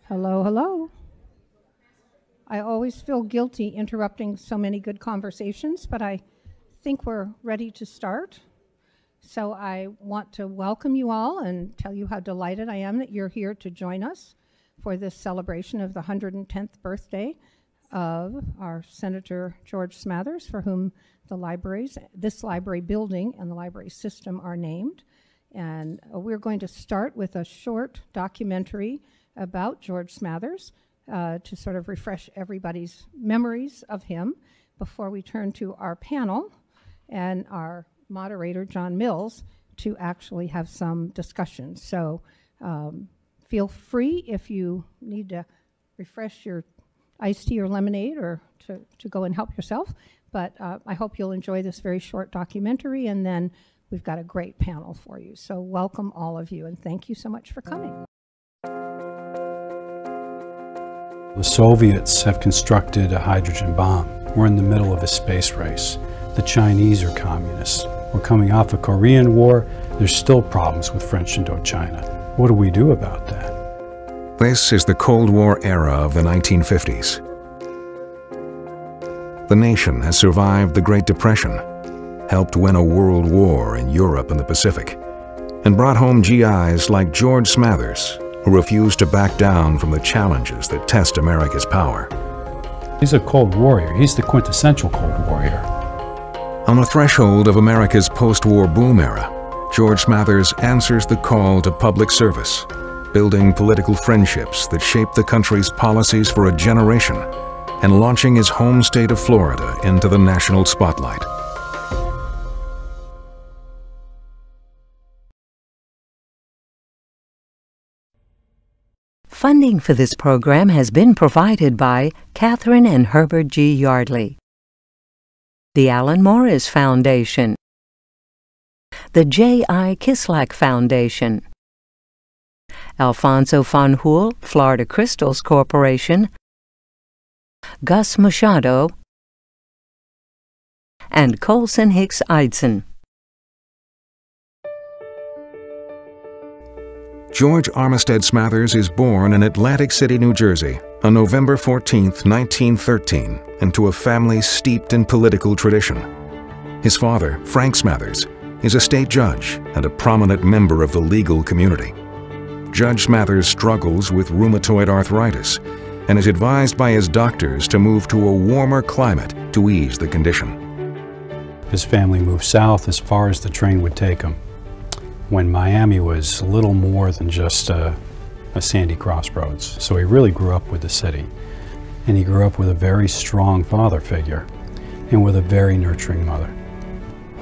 Hello, hello. I always feel guilty interrupting so many good conversations, but I think we're ready to start. So I want to welcome you all and tell you how delighted I am that you're here to join us for this celebration of the 110th birthday of our Senator George Smathers, for whom the libraries, this library building and the library system are named. And we're going to start with a short documentary about George Smathers to sort of refresh everybody's memories of him before we turn to our panel and our moderator, John Mills, to actually have some discussion. So feel free if you need to refresh your iced tea or lemonade or to go and help yourself. But I hope you'll enjoy this very short documentary, and then we've got a great panel for you. So welcome all of you, and thank you so much for coming. The Soviets have constructed a hydrogen bomb. We're in the middle of a space race. The Chinese are communists. We're coming off a Korean War. There's still problems with French Indochina. What do we do about that? This is the Cold War era of the 1950s. The nation has survived the Great Depression, helped win a world war in Europe and the Pacific, and brought home GIs like George Smathers, who refused to back down from the challenges that test America's power. He's a Cold Warrior. He's the quintessential Cold Warrior. On the threshold of America's post-war boom era, George Smathers answers the call to public service, building political friendships that shape the country's policies for a generation, and launching his home state of Florida into the national spotlight. Funding for this program has been provided by Catherine and Herbert G. Yardley, the Alan Morris Foundation, the J.I. Kislak Foundation, Alfonso von Hool, Florida Crystals Corporation, Gus Machado, and Colson Hicks Eidson. George Armistead Smathers is born in Atlantic City, New Jersey, on November 14, 1913, into a family steeped in political tradition. His father, Frank Smathers, is a state judge and a prominent member of the legal community. Judge Smathers struggles with rheumatoid arthritis and is advised by his doctors to move to a warmer climate to ease the condition. His family moved south as far as the train would take him, when Miami was little more than just a sandy crossroads. So he really grew up with the city. And he grew up with a very strong father figure and with a very nurturing mother.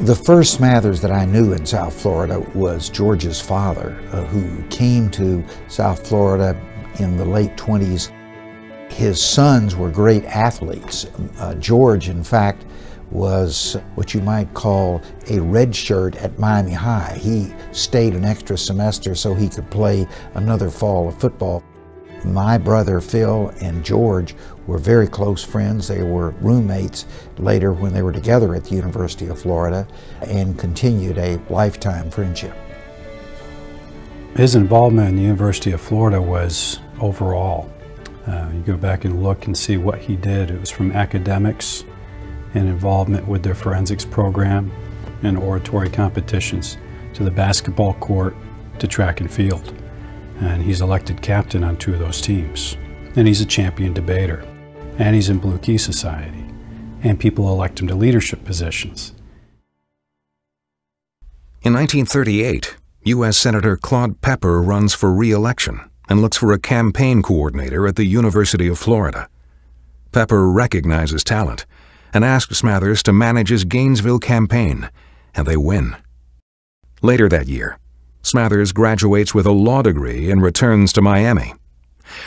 The first Smathers that I knew in South Florida was George's father, who came to South Florida in the late 20s. His sons were great athletes. George, in fact, was what you might call a red shirt at Miami High. He stayed an extra semester so he could play another fall of football. My brother Phil and George were very close friends. They were roommates later when they were together at the University of Florida, and continued a lifetime friendship. His involvement in the University of Florida was overall. You go back and look and see what he did. It was from academics and involvement with their forensics program and oratory competitions, to the basketball court, to track and field. And he's elected captain on 2 of those teams. And he's a champion debater. And he's in Blue Key Society. And people elect him to leadership positions. In 1938, U.S. Senator Claude Pepper runs for re-election and looks for a campaign coordinator at the University of Florida. Pepper recognizes talent and asks Smathers to manage his Gainesville campaign, and they win. Later that year, Smathers graduates with a law degree and returns to Miami.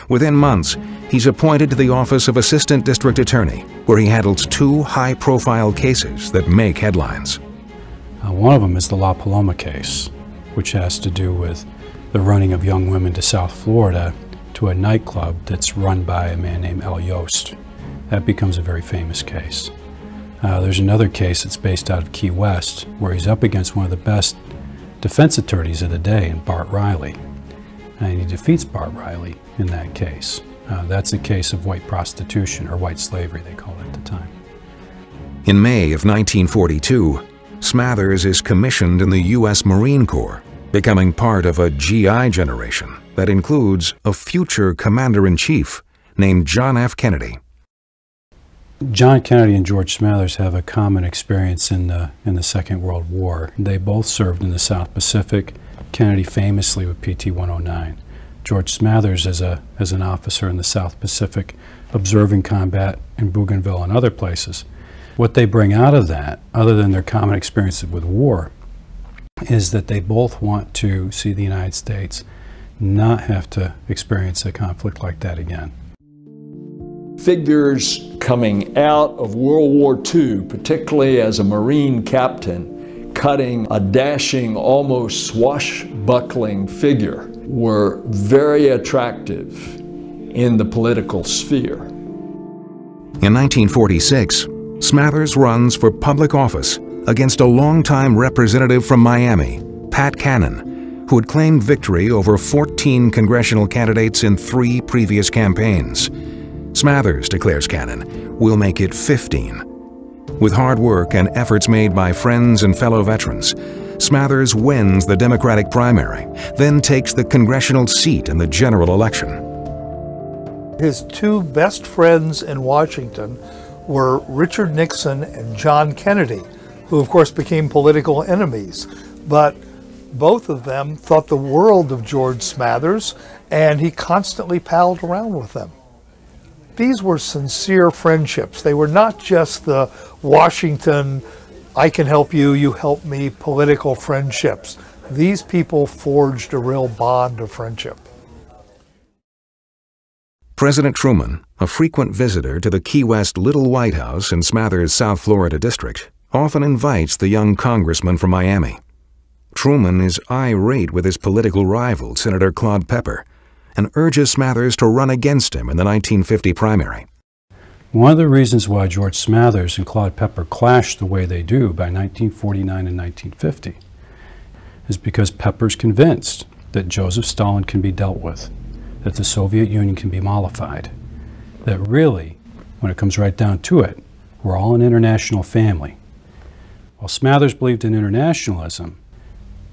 Within months, he's appointed to the office of Assistant District Attorney, where he handles 2 high-profile cases that make headlines. One of them is the La Paloma case, which has to do with the running of young women to South Florida to a nightclub that's run by a man named El Yost. That becomes a very famous case. There's another case that's based out of Key West, where he's up against one of the best defense attorneys of the day, in Bart Riley. and he defeats Bart Riley in that case. That's a case of white prostitution, or white slavery they called it at the time. In May of 1942, Smathers is commissioned in the U.S. Marine Corps, becoming part of a GI generation that includes a future commander-in-chief named John F. Kennedy. John Kennedy and George Smathers have a common experience in the Second World War. They both served in the South Pacific, Kennedy famously with PT-109. George Smathers as an officer in the South Pacific, observing combat in Bougainville and other places. What they bring out of that, other than their common experiences with war, is that they both want to see the United States not have to experience a conflict like that again. Figures coming out of World War II, particularly as a Marine captain, cutting a dashing, almost swashbuckling figure, were very attractive in the political sphere. In 1946, Smathers runs for public office against a longtime representative from Miami, Pat Cannon, who had claimed victory over 14 congressional candidates in 3 previous campaigns. Smathers, declares Cannon, will make it 15. With hard work and efforts made by friends and fellow veterans, Smathers wins the Democratic primary, then takes the congressional seat in the general election. His 2 best friends in Washington were Richard Nixon and John Kennedy, who of course became political enemies. But both of them thought the world of George Smathers, and he constantly palled around with them. These were sincere friendships. They were not just the Washington, I can help you, you help me, political friendships. These people forged a real bond of friendship. President Truman, a frequent visitor to the Key West Little White House in Smathers' South Florida district, often invites the young congressman from Miami. Truman is irate with his political rival, Senator Claude Pepper, and urges Smathers to run against him in the 1950 primary. One of the reasons why George Smathers and Claude Pepper clashed the way they do by 1949 and 1950 is because Pepper's convinced that Joseph Stalin can be dealt with, that the Soviet Union can be mollified, that really, when it comes right down to it, we're all an international family. While Smathers believed in internationalism,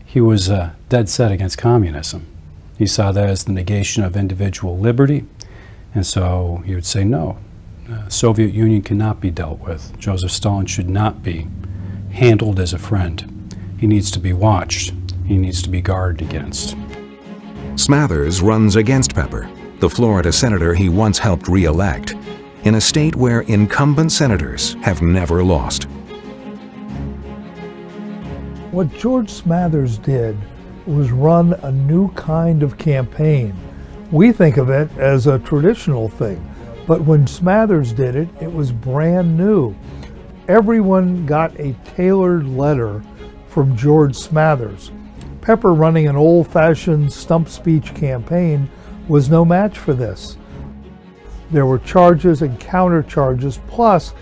he was dead set against communism. He saw that as the negation of individual liberty, and so he would say no. The Soviet Union cannot be dealt with. Joseph Stalin should not be handled as a friend. He needs to be watched. He needs to be guarded against. Smathers runs against Pepper, the Florida senator he once helped re-elect, in a state where incumbent senators have never lost. What George Smathers did was run a new kind of campaign. We think of it as a traditional thing, but when Smathers did it, it was brand new. Everyone got a tailored letter from George Smathers. Pepper running an old-fashioned stump speech campaign was no match for this. There were charges and countercharges, plus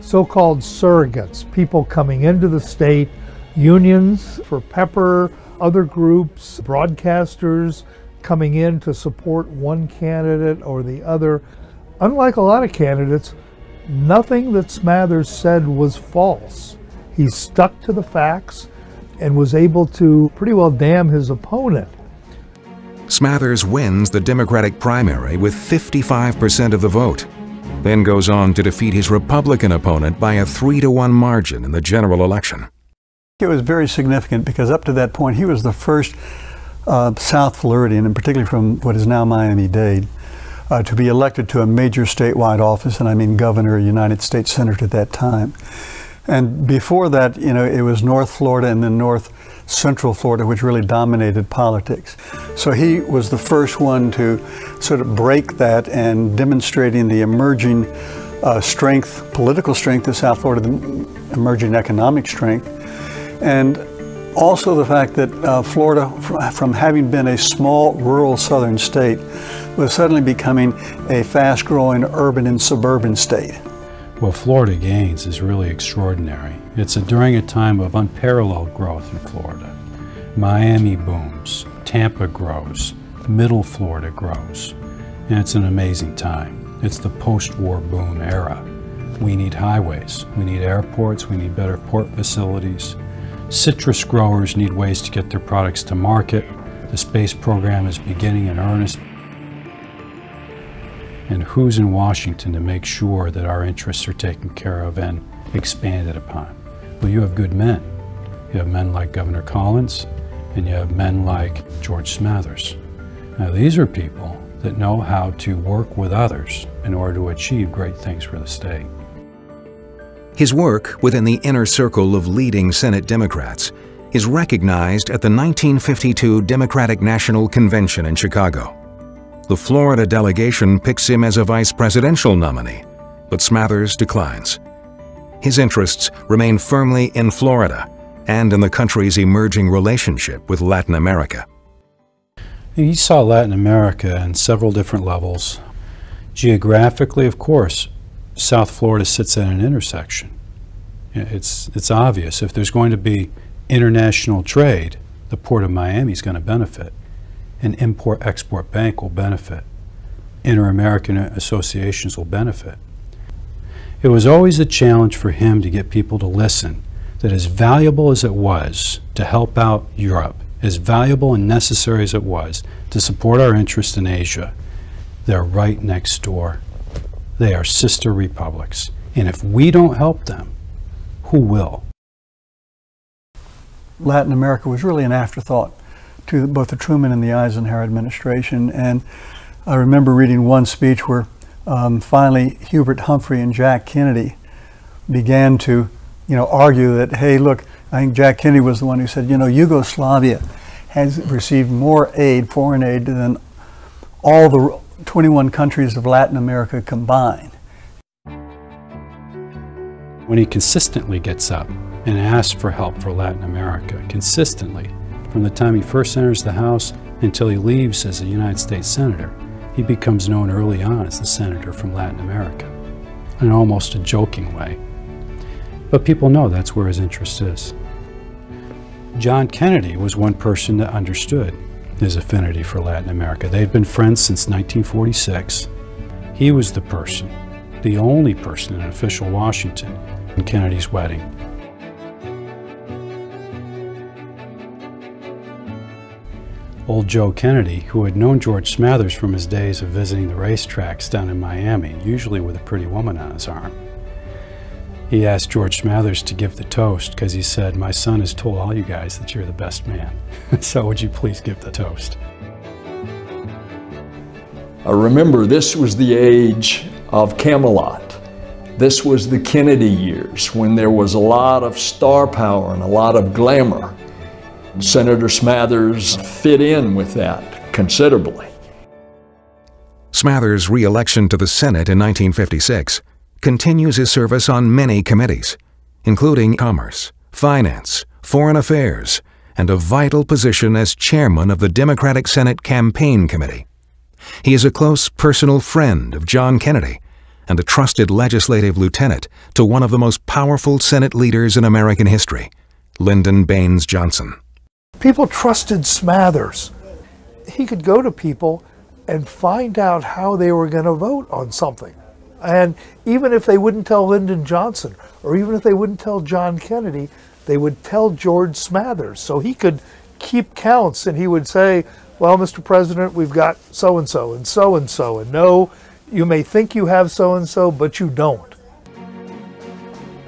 so-called surrogates, people coming into the state, unions for Pepper, other groups, broadcasters coming in to support one candidate or the other. Unlike a lot of candidates, nothing that Smathers said was false. He stuck to the facts and was able to pretty well damn his opponent. Smathers wins the Democratic primary with 55% of the vote, then goes on to defeat his Republican opponent by a 3-to-1 margin in the general election. It was very significant because up to that point he was the first South Floridian, and particularly from what is now Miami-Dade, to be elected to a major statewide office, and I mean governor, United States Senator at that time. And before that, you know, it was North Florida and then North Central Florida which really dominated politics. So he was the first one to sort of break that and demonstrating the emerging strength, political strength of South Florida, the emerging economic strength, and also the fact that Florida, from having been a small rural southern state, was suddenly becoming a fast-growing urban and suburban state. What Florida gains is really extraordinary. It's during a time of unparalleled growth in Florida. Miami booms, Tampa grows, Middle Florida grows. And it's an amazing time. It's the post-war boom era. We need highways, we need airports, we need better port facilities. Citrus growers need ways to get their products to market. The space program is beginning in earnest. And who's in Washington to make sure that our interests are taken care of and expanded upon? Well, you have good men. You have men like Governor Collins, and you have men like George Smathers. Now, these are people that know how to work with others in order to achieve great things for the state. His work within the inner circle of leading Senate Democrats is recognized at the 1952 Democratic National Convention in Chicago. The Florida delegation picks him as a vice presidential nominee, but Smathers declines. His interests remain firmly in Florida and in the country's emerging relationship with Latin America. He saw Latin America in several different levels. Geographically, of course, South Florida sits at an intersection. It's obvious. If there's going to be international trade, the Port of Miami is going to benefit. An import-export bank will benefit. Inter-American associations will benefit. It was always a challenge for him to get people to listen, that as valuable as it was to help out Europe, as valuable and necessary as it was to support our interest in Asia, they're right next door. They are sister republics. And if we don't help them, who will? Latin America was really an afterthought to both the Truman and the Eisenhower administration. And I remember reading one speech where finally Hubert Humphrey and Jack Kennedy began to argue that, hey, look, I think Jack Kennedy was the one who said, Yugoslavia has received more aid, foreign aid, than all the 21 countries of Latin America combined. When he consistently gets up and asks for help for Latin America, consistently, from the time he first enters the House until he leaves as a United States Senator, he becomes known early on as the senator from Latin America, in almost a joking way. But people know that's where his interest is. John Kennedy was one person that understood his affinity for Latin America. They'd been friends since 1946. He was the person, the only person in official Washington in Kennedy's wedding. Old Joe Kennedy, who had known George Smathers from his days of visiting the racetracks down in Miami, usually with a pretty woman on his arm, he asked George Smathers to give the toast because he said, "My son has told all you guys that you're the best man. So would you please give the toast?" I remember this was the age of Camelot. This was the Kennedy years when there was a lot of star power and a lot of glamour. Senator Smathers fit in with that considerably. Smathers' re-election to the Senate in 1956 continues his service on many committees, including Commerce, Finance, Foreign Affairs, and a vital position as chairman of the Democratic Senate Campaign Committee. He is a close personal friend of John Kennedy and a trusted legislative lieutenant to one of the most powerful Senate leaders in American history, Lyndon Baines Johnson. People trusted Smathers. He could go to people and find out how they were going to vote on something. And even if they wouldn't tell Lyndon Johnson, or even if they wouldn't tell John Kennedy, they would tell George Smathers. So he could keep counts, and he would say, well, Mr. President, we've got so-and-so and so-and-so, and no, you may think you have so-and-so, but you don't.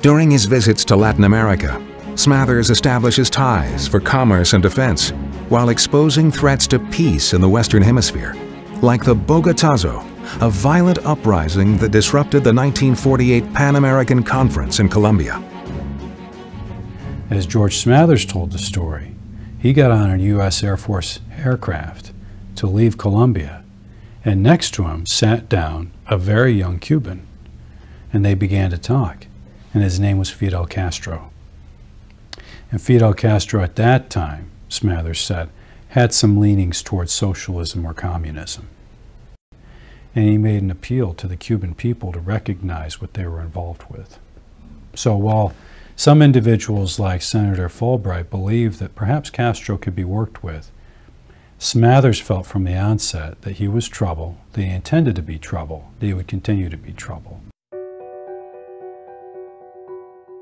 During his visits to Latin America, Smathers establishes ties for commerce and defense while exposing threats to peace in the Western Hemisphere, like the Bogotazo, a violent uprising that disrupted the 1948 Pan American Conference in Colombia. As George Smathers told the story, he got on a U.S. Air Force aircraft to leave Colombia, and next to him sat down a very young Cuban, and they began to talk, and his name was Fidel Castro. And Fidel Castro at that time, Smathers said, had some leanings towards socialism or communism. And he made an appeal to the Cuban people to recognize what they were involved with. So while some individuals like Senator Fulbright believed that perhaps Castro could be worked with, Smathers felt from the onset that he was trouble, that he intended to be trouble, that he would continue to be trouble.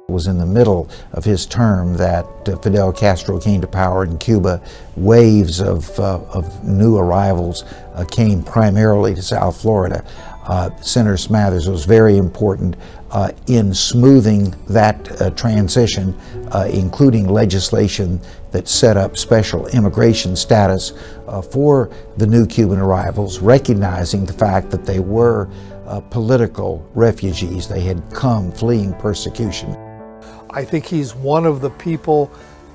It was in the middle of his term that Fidel Castro came to power in Cuba. Waves of new arrivals came primarily to South Florida. Senator Smathers was very important in smoothing that transition, including legislation that set up special immigration status for the new Cuban arrivals, recognizing the fact that they were political refugees. They had come fleeing persecution. I think he's one of the people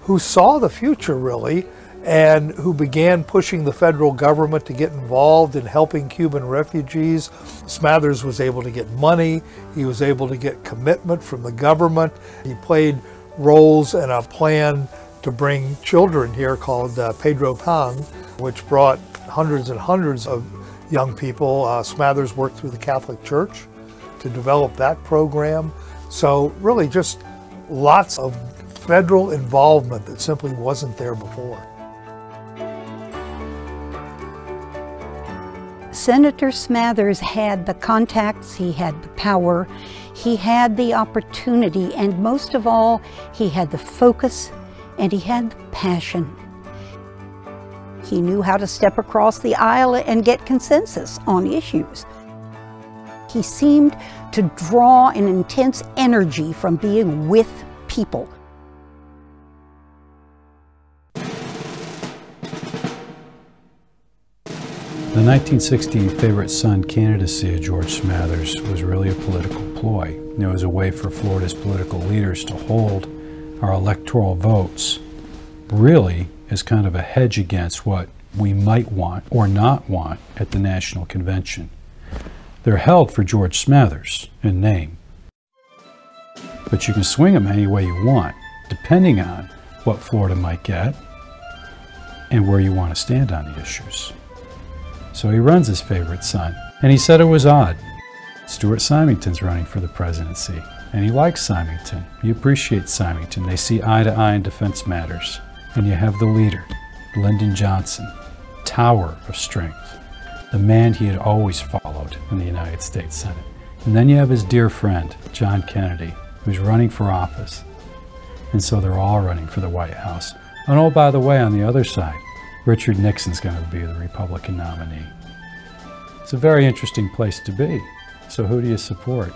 who saw the future, really, and who began pushing the federal government to get involved in helping Cuban refugees. Smathers was able to get money. He was able to get commitment from the government. He played roles in a plan to bring children here called Pedro Pan, which brought hundreds and hundreds of young people. Smathers worked through the Catholic Church to develop that program. So really just lots of federal involvement that simply wasn't there before. Senator Smathers had the contacts, he had the power, he had the opportunity, and most of all, he had the focus and he had the passion. He knew how to step across the aisle and get consensus on issues. He seemed to draw an intense energy from being with people. The 1960 favorite son candidacy of George Smathers was really a political ploy. It was a way for Florida's political leaders to hold our electoral votes really as kind of a hedge against what we might want or not want at the National Convention. They're held for George Smathers in name, but you can swing them any way you want, depending on what Florida might get and where you want to stand on the issues. So he runs his favorite son, and he said it was odd. Stuart Symington's running for the presidency, and he likes Symington. He appreciates Symington. They see eye to eye in defense matters. And you have the leader, Lyndon Johnson, tower of strength, the man he had always followed in the United States Senate. And then you have his dear friend, John Kennedy, who's running for office. And so they're all running for the White House. And oh, by the way, on the other side, Richard Nixon's going to be the Republican nominee. It's a very interesting place to be. So who do you support?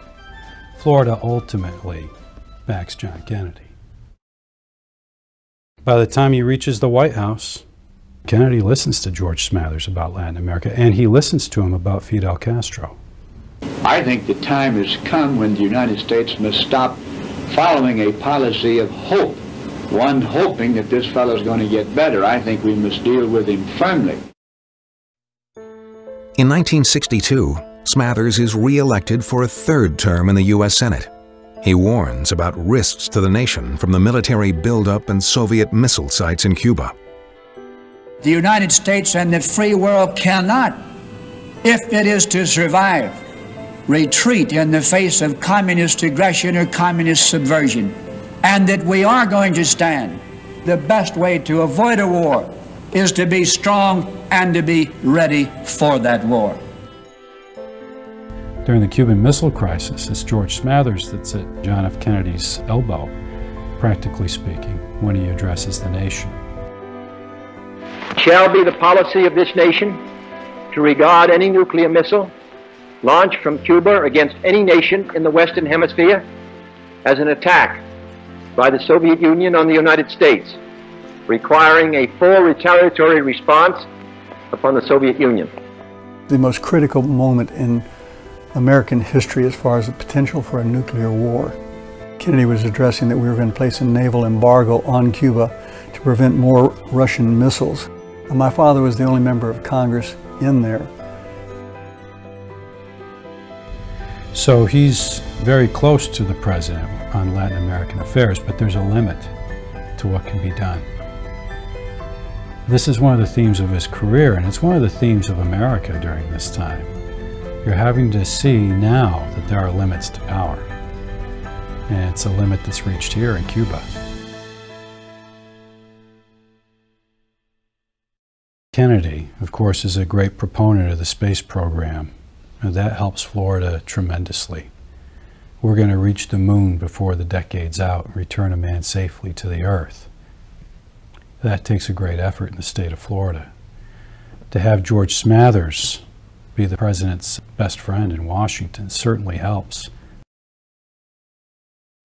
Florida ultimately backs John Kennedy. By the time he reaches the White House, Kennedy listens to George Smathers about Latin America, and he listens to him about Fidel Castro. I think the time has come when the United States must stop following a policy of hope, one hoping that this fellow's going to get better. I think we must deal with him firmly. In 1962, Smathers is re-elected for a third term in the U.S. Senate. He warns about risks to the nation from the military buildup and Soviet missile sites in Cuba. The United States and the free world cannot, if it is to survive, retreat in the face of communist aggression or communist subversion, and that we are going to stand. The best way to avoid a war is to be strong and to be ready for that war. During the Cuban Missile Crisis, it's George Smathers that's at John F. Kennedy's elbow, practically speaking, when he addresses the nation. It shall be the policy of this nation to regard any nuclear missile launched from Cuba against any nation in the Western Hemisphere as an attack by the Soviet Union on the United States, requiring a full retaliatory response upon the Soviet Union. The most critical moment in American history as far as the potential for a nuclear war. Kennedy was addressing that we were going to place a naval embargo on Cuba to prevent more Russian missiles. And my father was the only member of Congress in there. So he's very close to the president on Latin American affairs, but there's a limit to what can be done. This is one of the themes of his career, and it's one of the themes of America during this time. You're having to see now that there are limits to power, and it's a limit that's reached here in Cuba. Kennedy, of course, is a great proponent of the space program, and that helps Florida tremendously. We're going to reach the moon before the decade's out and return a man safely to the Earth. That takes a great effort in the state of Florida. To have George Smathers be the president's best friend in Washington certainly helps.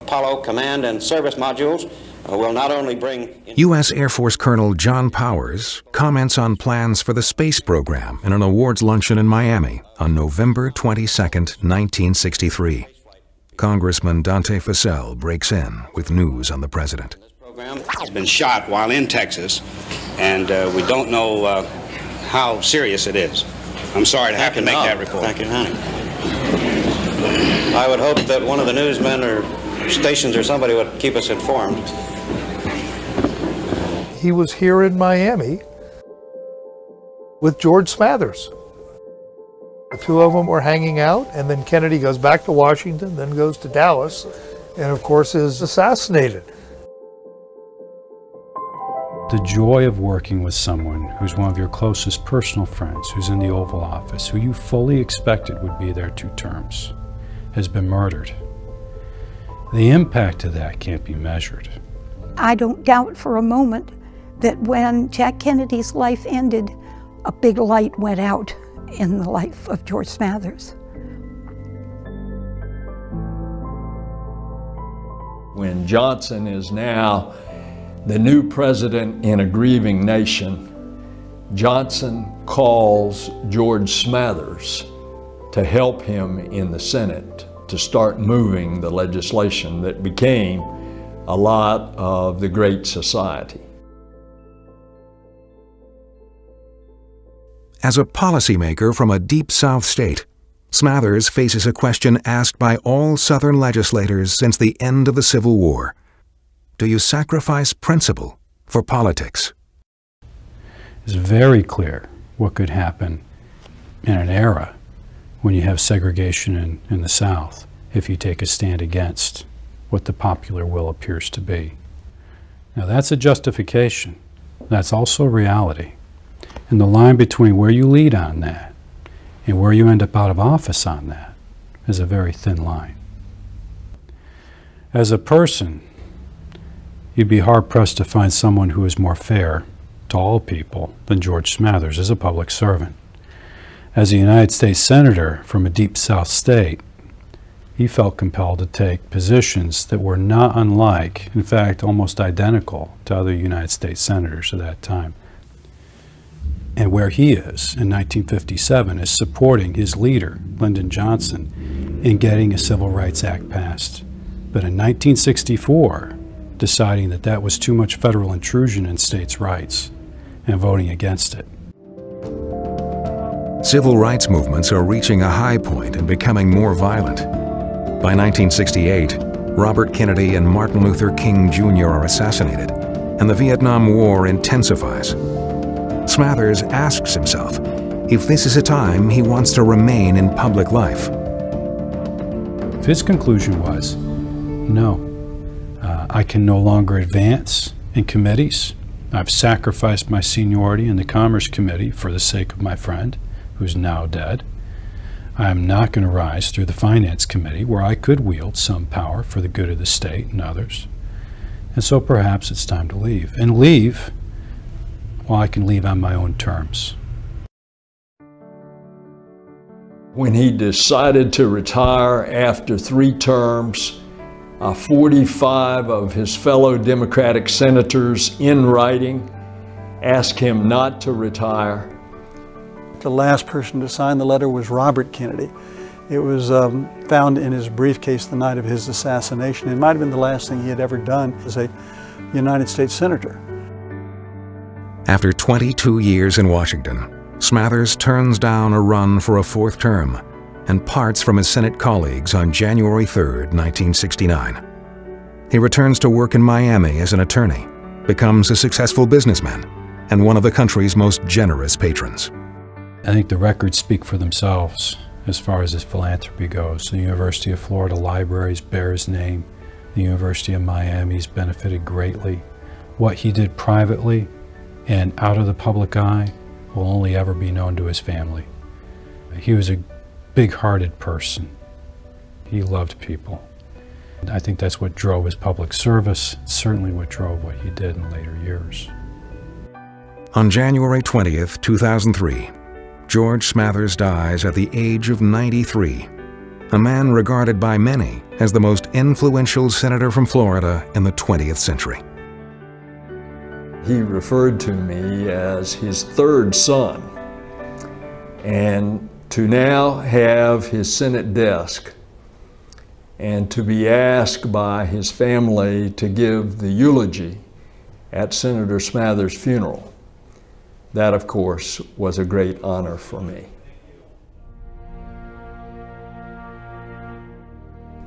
Apollo command and service modules will not only bring... U.S. Air Force Colonel John Powers comments on plans for the space program in an awards luncheon in Miami on November 22, 1963. Congressman Dante Fascell breaks in with news on the president. This program has been shot while in Texas, and we don't know how serious it is. I'm sorry to have to make that report. Thank you, honey. I would hope that one of the newsmen or stations or somebody would keep us informed. He was here in Miami with George Smathers. The two of them were hanging out, and then Kennedy goes back to Washington, then goes to Dallas, and of course is assassinated. The joy of working with someone who's one of your closest personal friends, who's in the Oval Office, who you fully expected would be there 2 terms, has been murdered. The impact of that can't be measured. I don't doubt for a moment that when Jack Kennedy's life ended, a big light went out in the life of George Smathers. When Johnson is now the new president in a grieving nation, Johnson calls George Smathers to help him in the Senate to start moving the legislation that became a lot of the Great Society. As a policymaker from a deep South state, Smathers faces a question asked by all Southern legislators since the end of the Civil War. Do you sacrifice principle for politics? It's very clear what could happen in an era when you have segregation in the South if you take a stand against what the popular will appears to be. Now that's a justification. That's also reality. And the line between where you lead on that and where you end up out of office on that is a very thin line. As a person, you'd be hard-pressed to find someone who is more fair to all people than George Smathers as a public servant. As a United States Senator from a deep South state, he felt compelled to take positions that were not unlike, in fact, almost identical to other United States Senators at that time. And where he is in 1957 is supporting his leader, Lyndon Johnson, in getting a Civil Rights Act passed. But in 1964, deciding that that was too much federal intrusion in states' rights and voting against it. Civil rights movements are reaching a high point and becoming more violent. By 1968, Robert Kennedy and Martin Luther King Jr. are assassinated, and the Vietnam War intensifies. Smathers asks himself if this is a time he wants to remain in public life. His conclusion was, no, I can no longer advance in committees. I've sacrificed my seniority in the Commerce Committee for the sake of my friend, who's now dead. I am not going to rise through the Finance Committee, where I could wield some power for the good of the state and others. And so perhaps it's time to leave. And leave, well, I can leave on my own terms. When he decided to retire after 3 terms, 45 of his fellow Democratic senators in writing asked him not to retire. The last person to sign the letter was Robert Kennedy. It was found in his briefcase the night of his assassination. It might have been the last thing he had ever done as a United States Senator. After 22 years in Washington, Smathers turns down a run for a 4th term and parts from his Senate colleagues on January 3, 1969. He returns to work in Miami as an attorney, becomes a successful businessman, and one of the country's most generous patrons. I think the records speak for themselves as far as his philanthropy goes. The University of Florida Libraries bear his name. The University of Miami's benefited greatly. What he did privately and out of the public eye, will only ever be known to his family. He was a big-hearted person. He loved people. I think that's what drove his public service, certainly what drove what he did in later years. On January 20th, 2003, George Smathers dies at the age of 93, a man regarded by many as the most influential senator from Florida in the 20th century. He referred to me as his third son, and to now have his Senate desk and to be asked by his family to give the eulogy at Senator Smathers' funeral, that, of course, was a great honor for me.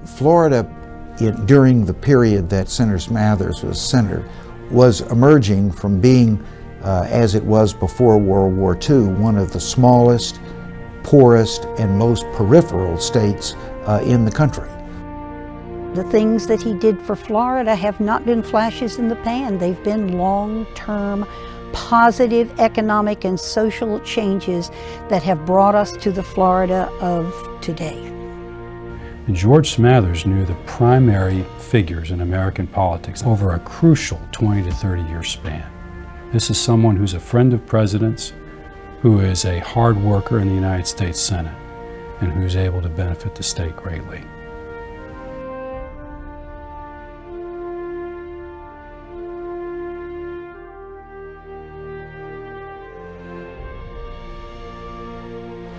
Florida, during the period that Senator Smathers was senator, was emerging from being, as it was before World War II, one of the smallest, poorest, and most peripheral states in the country. The things that he did for Florida have not been flashes in the pan. They've been long-term, positive economic and social changes that have brought us to the Florida of today. George Smathers knew the primary figures in American politics over a crucial 20 to 30 year span. This is someone who's a friend of presidents, who is a hard worker in the United States Senate, and who's able to benefit the state greatly.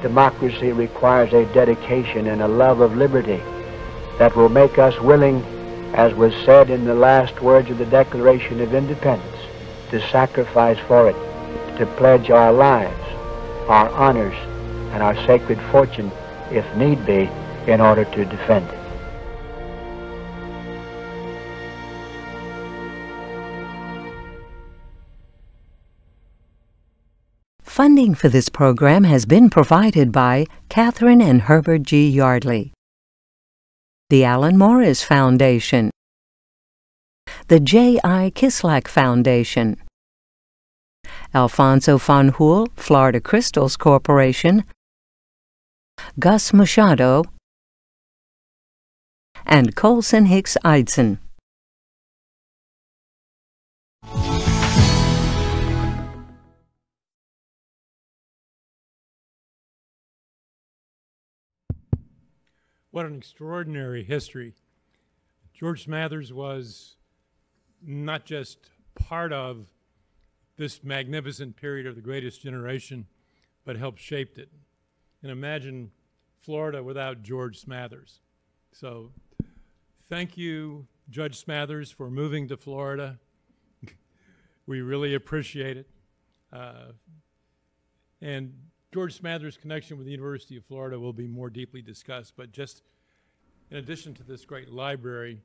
Democracy requires a dedication and a love of liberty that will make us willing, as was said in the last words of the Declaration of Independence, to sacrifice for it, to pledge our lives, our honors, and our sacred fortune, if need be, in order to defend it. Funding for this program has been provided by Catherine and Herbert G. Yardley, the Alan Morris Foundation, the J.I. Kislak Foundation, Alfonso Van Hool, Florida Crystals Corporation, Gus Machado, and Colson Hicks Eidson. What an extraordinary history. George Smathers was not just part of this magnificent period of the greatest generation, but helped shape it. And imagine Florida without George Smathers. So thank you, Judge Smathers, for moving to Florida. We really appreciate it. And George Smathers' connection with the University of Florida will be more deeply discussed, but just in addition to this great library,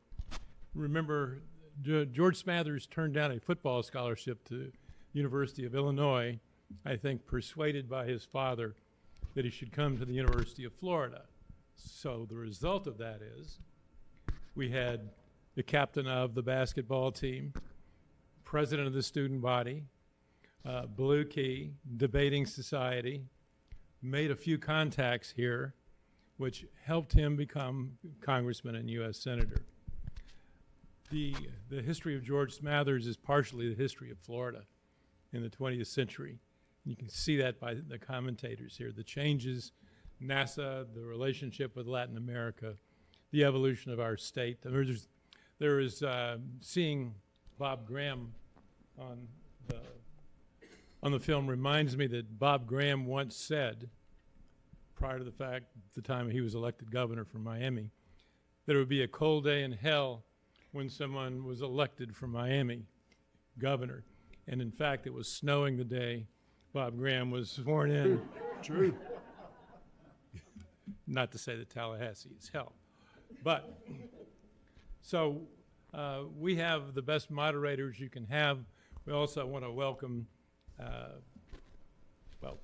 remember George Smathers turned down a football scholarship to University of Illinois, I think persuaded by his father that he should come to the University of Florida. So the result of that is we had the captain of the basketball team, president of the student body, Blue Key, debating society, made a few contacts here, which helped him become congressman and U.S. Senator. The history of George Smathers is partially the history of Florida in the 20th century. And you can see that by the commentators here. The changes, NASA, the relationship with Latin America, the evolution of our state. There is seeing Bob Graham on the film reminds me that Bob Graham once said, prior to the time he was elected governor from Miami, that it would be a cold day in hell when someone was elected from Miami governor. And in fact, it was snowing the day Bob Graham was sworn in. True. Not to say that Tallahassee is hell. But, so we have the best moderators you can have. We also want to welcome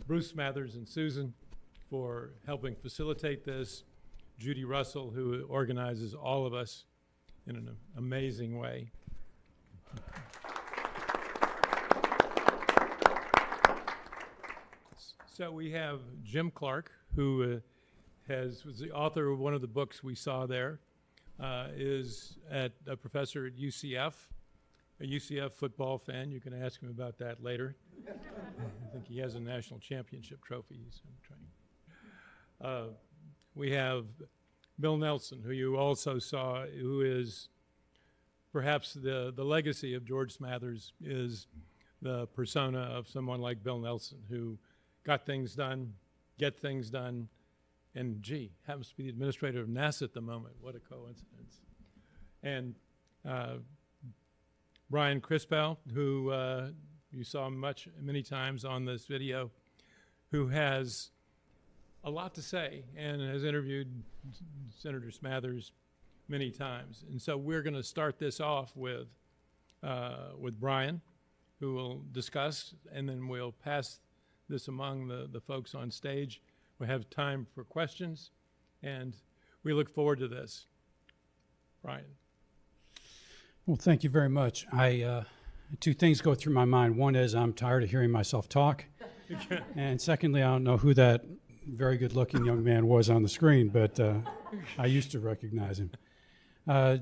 Bruce Smathers and Susan for helping facilitate this, Judy Russell, who organizes all of us in an amazing way. So we have Jim Clark, who was the author of one of the books we saw there, is a professor at UCF, a UCF football fan. You can ask him about that later. I think he has a national championship trophy he's trying. We have Bill Nelson, who you also saw, who is perhaps the legacy of George Smathers is the persona of someone like Bill Nelson, who got things done, get things done, and gee, happens to be the administrator of NASA at the moment. What a coincidence. And Brian Crispell, who you saw many times on this video, who has a lot to say and has interviewed Senator Smathers many times. And so we're going to start this off with Brian, who will discuss, and then we'll pass this among the folks on stage. We have time for questions, and we look forward to this. Brian. Well, thank you very much. Two things go through my mind. One is I'm tired of hearing myself talk. And secondly, I don't know who that very good-looking young man was on the screen, but I used to recognize him.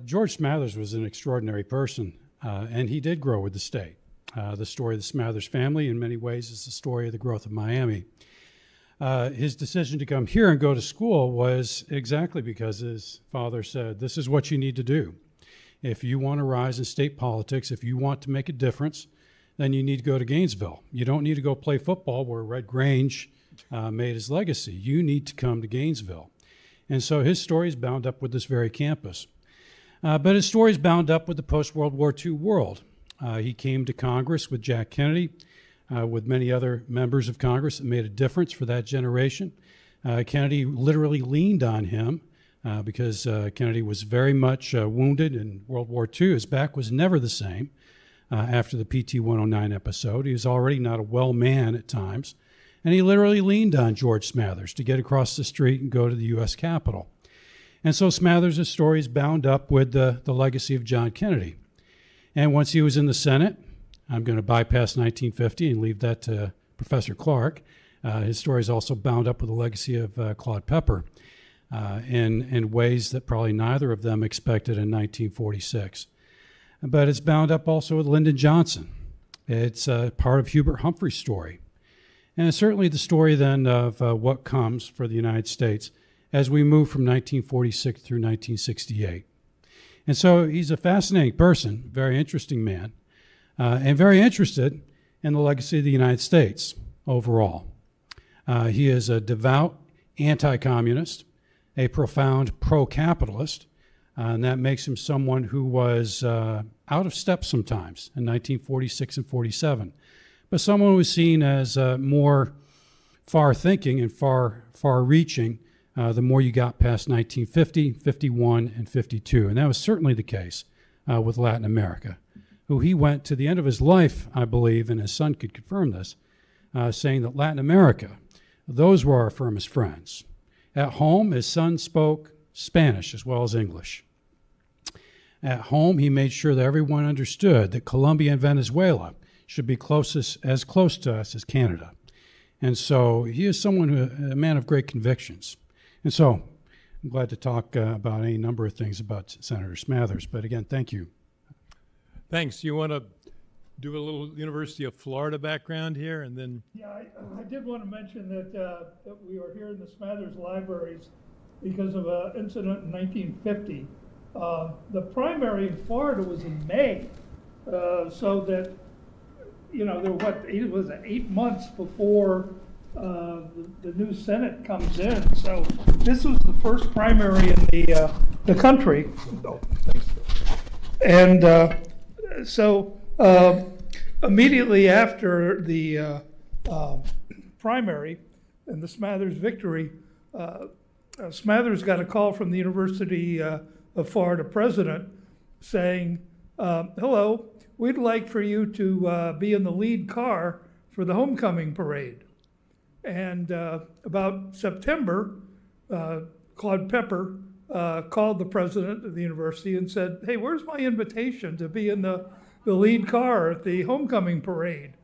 George Smathers was an extraordinary person, and he did grow with the state. The story of the Smathers family, in many ways, is the story of the growth of Miami. His decision to come here and go to school was exactly because his father said, this is what you need to do. If you want to rise in state politics, if you want to make a difference, then you need to go to Gainesville. You don't need to go play football where Red Grange made his legacy. You need to come to Gainesville. And so his story is bound up with this very campus. But his story is bound up with the post-World War II world. He came to Congress with Jack Kennedy, with many other members of Congress that made a difference for that generation. Kennedy literally leaned on him because Kennedy was very much wounded in World War II. His back was never the same after the PT-109 episode. He was already not a well man at times. And he literally leaned on George Smathers to get across the street and go to the U.S. Capitol. And so Smathers' story is bound up with the legacy of John Kennedy. And once he was in the Senate, I'm going to bypass 1950 and leave that to Professor Clark. His story is also bound up with the legacy of Claude Pepper in ways that probably neither of them expected in 1946. But it's bound up also with Lyndon Johnson. It's part of Hubert Humphrey's story. And it's certainly the story then of what comes for the United States as we move from 1946 through 1968. And so he's a fascinating person, very interesting man, and very interested in the legacy of the United States overall. He is a devout anti-communist, a profound pro-capitalist, and that makes him someone who was out of step sometimes in 1946 and 47, but someone who was seen as more far-thinking and far-reaching the more you got past 1950, 51, and 52. And that was certainly the case with Latin America, who he went to the end of his life, I believe, and his son could confirm this, saying that Latin America, those were our firmest friends. At home, his son spoke Spanish as well as English. At home, he made sure that everyone understood that Colombia and Venezuela should be as close to us as Canada. And so he is a man of great convictions. And so I'm glad to talk about any number of things about Senator Smathers. But again, thank you. Thanks. You want to do a little University of Florida background here, and then? Yeah, I did want to mention that we are here in the Smathers libraries because of an incident in 1950. The primary in Florida was in May, so that, you know, it was 8 months before the new Senate comes in. So this was the first primary in the country. Oh, thanks. And so immediately after the primary and the Smathers victory, Smathers got a call from the University of Florida president saying, hello, we'd like for you to be in the lead car for the homecoming parade. And about September, Claude Pepper called the president of the university and said, hey, where's my invitation to be in the lead car at the homecoming parade?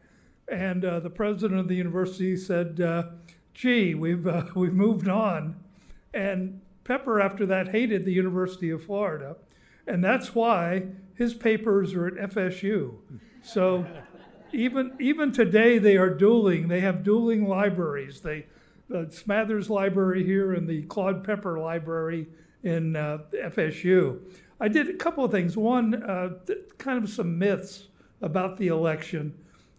And the president of the university said, gee, we've moved on. And Pepper, after that, hated the University of Florida. And that's why his papers are at FSU. So even today they are dueling. They have dueling libraries. The Smathers Library here and the Claude Pepper Library in FSU. I did a couple of things. One, kind of some myths about the election.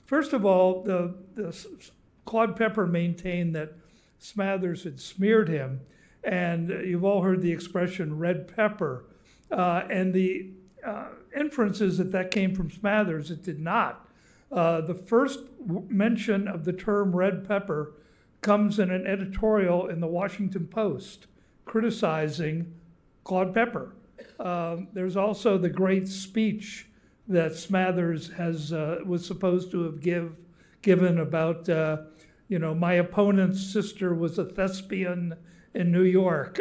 First of all, the Claude Pepper maintained that Smathers had smeared him. And you've all heard the expression red pepper. And the inference is that came from Smathers. It did not. The first mention of the term red pepper comes in an editorial in the Washington Post criticizing Claude Pepper. There's also the great speech that Smathers was supposed to have given about, my opponent's sister was a thespian in New York.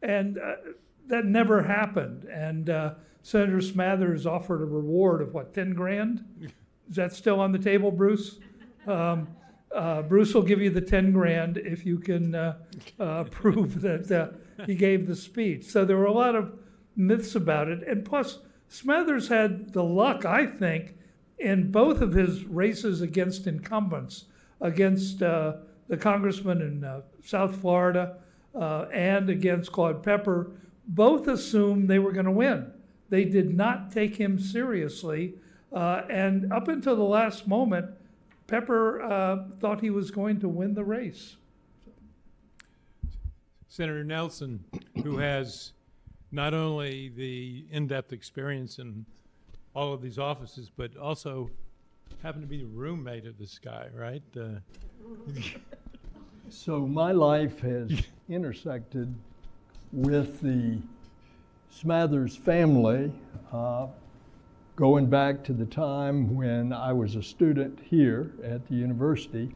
And that never happened. And Senator Smathers offered a reward of what, 10 grand? Is that still on the table, Bruce? Bruce will give you the 10 grand if you can prove that he gave the speech. So there were a lot of myths about it. And plus, Smathers had the luck, I think, in both of his races against incumbents, against the congressman in South Florida and against Claude Pepper. Both assumed they were going to win. They did not take him seriously. And up until the last moment, Pepper thought he was going to win the race. Senator Nelson, who has not only the in-depth experience in all of these offices, but also happened to be the roommate of this guy, right? So my life has intersected with the Smathers family, going back to the time when I was a student here at the university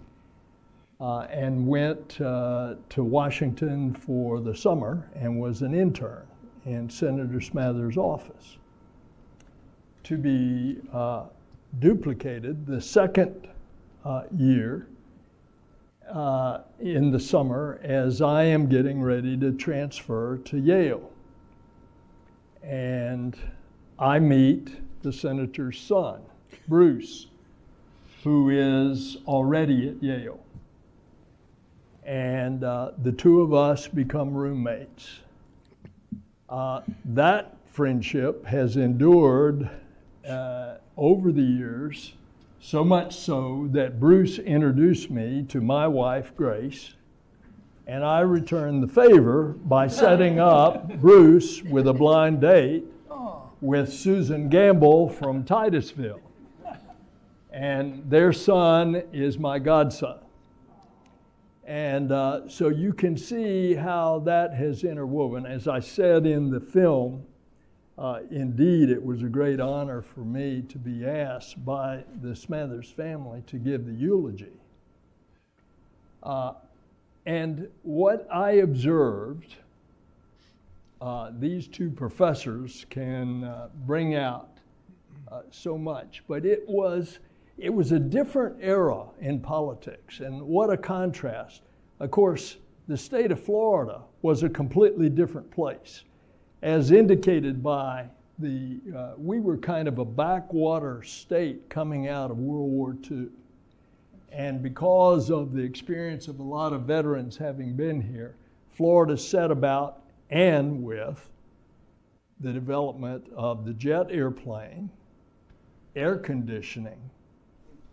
and went to Washington for the summer and was an intern in Senator Smathers' office. To be duplicated the second year in the summer as I am getting ready to transfer to Yale. And I meet the senator's son, Bruce, who is already at Yale. And the two of us become roommates. That friendship has endured over the years, so much so that Bruce introduced me to my wife, Grace, and I returned the favor by setting up Bruce with a blind date with Susan Gamble from Titusville. And their son is my godson. And so you can see how that has interwoven. As I said in the film, indeed, it was a great honor for me to be asked by the Smathers family to give the eulogy. And what I observed, these two professors can bring out so much, but it was a different era in politics, and what a contrast. Of course, the state of Florida was a completely different place. As indicated by we were kind of a backwater state coming out of World War II. And because of the experience of a lot of veterans having been here, Florida set about and with the development of the jet airplane, air conditioning,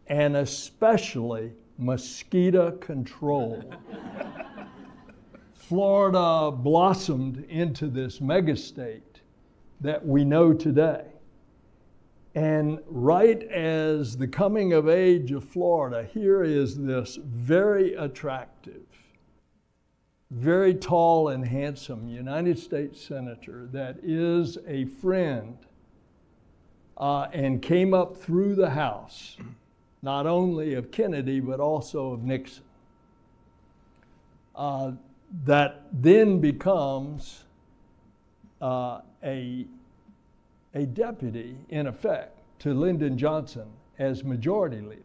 and especially mosquito control. Florida blossomed into this megastate that we know today. And right as the coming of age of Florida, here is this very attractive, very tall and handsome United States Senator that is a friend and came up through the House, not only of Kennedy, but also of Nixon. That then becomes a deputy, in effect, to Lyndon Johnson as majority leader.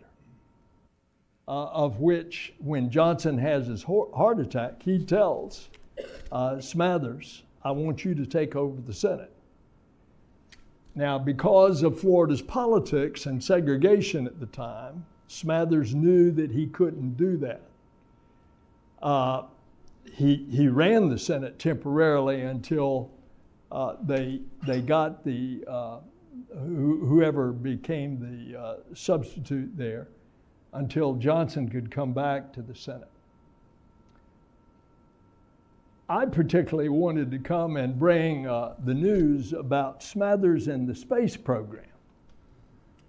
of which, when Johnson has his heart attack, he tells Smathers, I want you to take over the Senate. Now, because of Florida's politics and segregation at the time, Smathers knew that he couldn't do that. He ran the Senate temporarily until they got the whoever became the substitute there, until Johnson could come back to the Senate. I particularly wanted to come and bring the news about Smathers and the space program.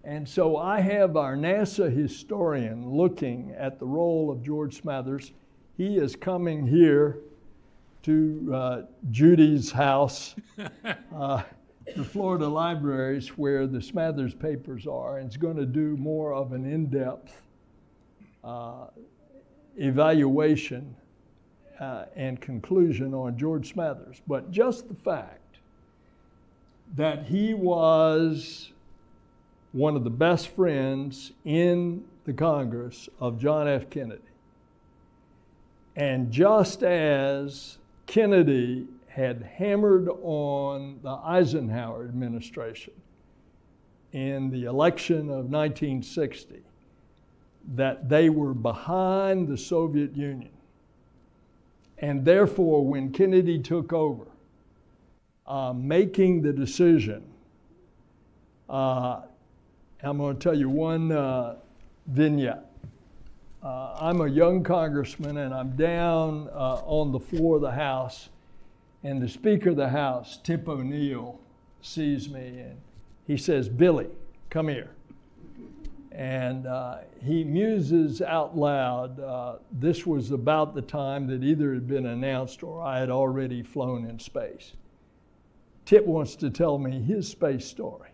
And so I have our NASA historian looking at the role of George Smathers. He is coming here to Judy's house, the Florida libraries where the Smathers papers are, and is going to do more of an in-depth evaluation and conclusion on George Smathers. But just the fact that he was one of the best friends in the Congress of John F. Kennedy. And just as Kennedy had hammered on the Eisenhower administration in the election of 1960 that they were behind the Soviet Union, and therefore when Kennedy took over, making the decision, I'm going to tell you one vignette. I'm a young congressman and I'm down on the floor of the House, and the Speaker of the House, Tip O'Neill, sees me and he says, Billy, come here. And he muses out loud. This was about the time that either had been announced or I had already flown in space. Tip wants to tell me his space story.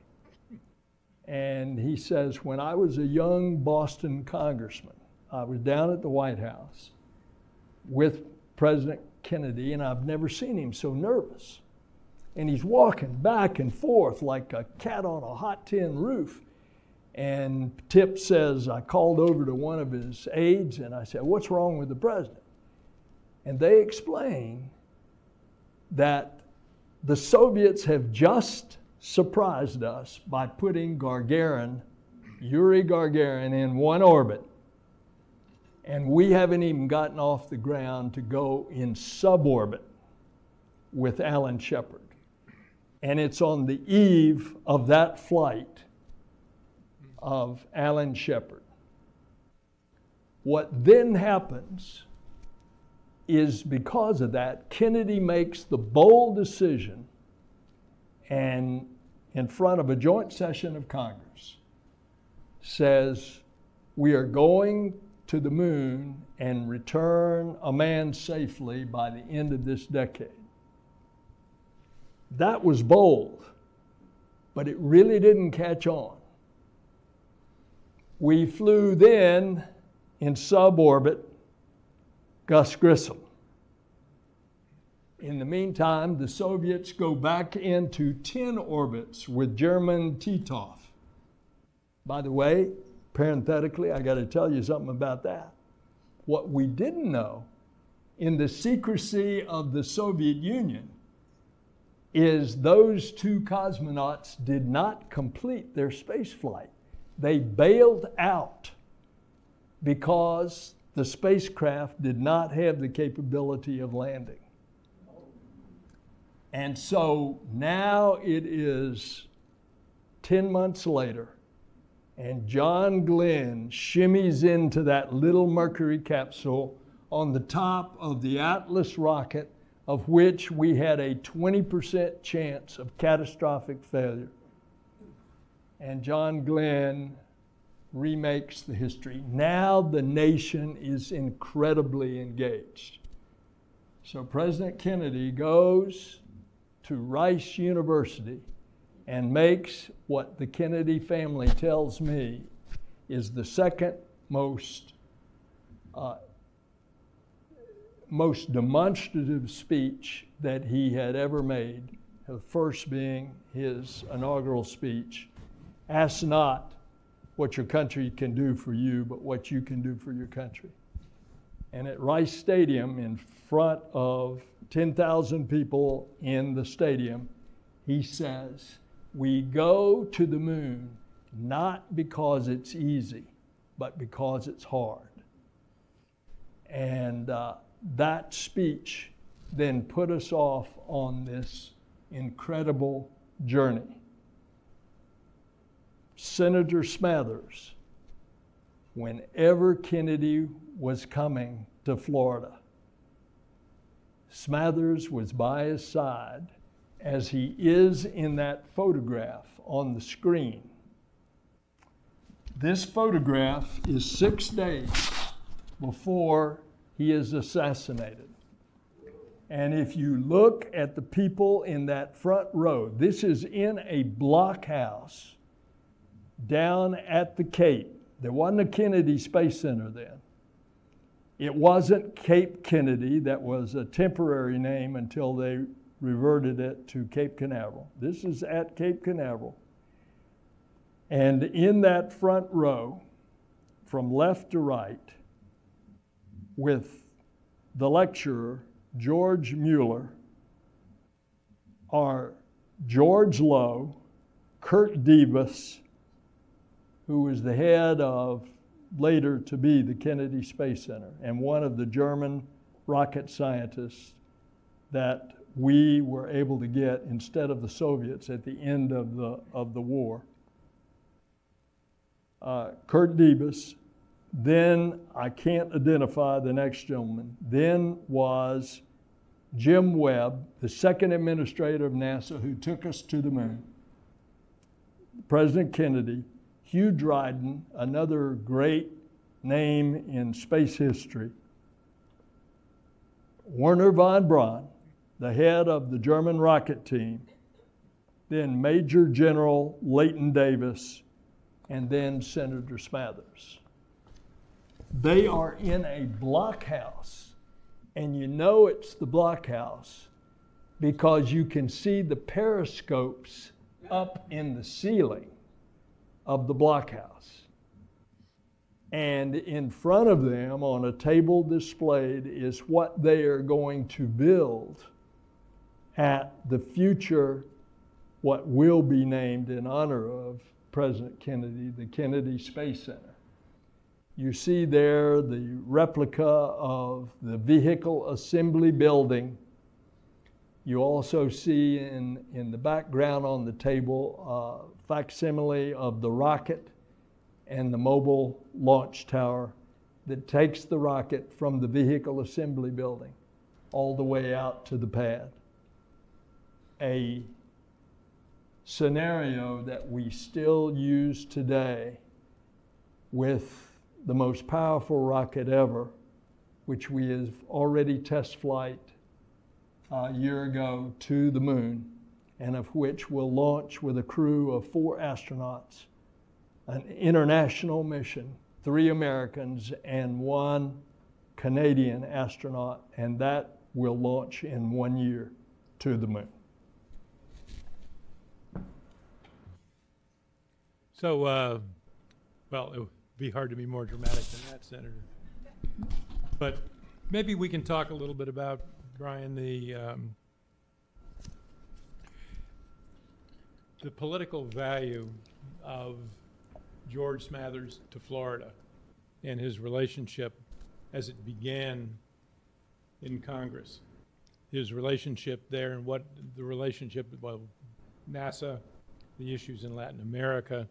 And he says, when I was a young Boston congressman, I was down at the White House with President Kennedy, and I've never seen him so nervous. And he's walking back and forth like a cat on a hot tin roof. And Tip says, I called over to one of his aides and I said, what's wrong with the president? And they explain that the Soviets have just surprised us by putting Yuri Gagarin in one orbit. And we haven't even gotten off the ground to go in suborbit with Alan Shepard. And it's on the eve of that flight of Alan Shepard. What then happens is, because of that, Kennedy makes the bold decision, and in front of a joint session of Congress says, we are going to the moon and return a man safely by the end of this decade. That was bold, but it really didn't catch on. We flew then in suborbit Gus Grissom. In the meantime, the Soviets go back into 10 orbits with German Titov. By the way, parenthetically, I got to tell you something about that. What we didn't know in the secrecy of the Soviet Union is those two cosmonauts did not complete their space flight. They bailed out because the spacecraft did not have the capability of landing. And so now it is 10 months later, and John Glenn shimmies into that little Mercury capsule on the top of the Atlas rocket, of which we had a 20% chance of catastrophic failure. And John Glenn remakes the history. Now the nation is incredibly engaged. So President Kennedy goes to Rice University and makes what the Kennedy family tells me is the second most demonstrative speech that he had ever made, the first being his inaugural speech, Ask not what your country can do for you, but what you can do for your country. And at Rice Stadium, in front of 10,000 people in the stadium, he says, we go to the moon not because it's easy, but because it's hard. And that speech then put us off on this incredible journey. Senator Smathers, whenever Kennedy was coming to Florida, Smathers was by his side, as he is in that photograph on the screen. This photograph is 6 days before he is assassinated. And if you look at the people in that front row, this is in a blockhouse down at the Cape. There wasn't a Kennedy Space Center then. It wasn't Cape Kennedy. That was a temporary name until they reverted it to Cape Canaveral. This is at Cape Canaveral. And in that front row, from left to right, with the lecturer, George Mueller, are George Low, Kurt Debus, who was the head of, later to be, the Kennedy Space Center, and one of the German rocket scientists that we were able to get instead of the Soviets at the end of the war. Kurt Debus, then I can't identify the next gentleman, then was Jim Webb, the second administrator of NASA who took us to the moon, President Kennedy, Hugh Dryden, another great name in space history, Werner von Braun, the head of the German rocket team, then Major General Leighton Davis, and then Senator Smathers. They are in a blockhouse, and you know it's the blockhouse because you can see the periscopes up in the ceiling of the blockhouse. And in front of them on a table displayed is what they are going to build at the future, what will be named in honor of President Kennedy, the Kennedy Space Center. You see there the replica of the vehicle assembly building. You also see in the background on the table a facsimile of the rocket and the mobile launch tower that takes the rocket from the vehicle assembly building all the way out to the pad. A scenario that we still use today with the most powerful rocket ever, which we have already test flight a year ago to the moon, and of which will launch with a crew of 4 astronauts, an international mission, 3 Americans and 1 Canadian astronaut, and that will launch in 1 year to the moon. So, well, it would be hard to be more dramatic than that, Senator. But maybe we can talk a little bit about, Brian, the political value of George Smathers to Florida and his relationship as it began in Congress. His relationship there and what the relationship, well, NASA, the issues in Latin America,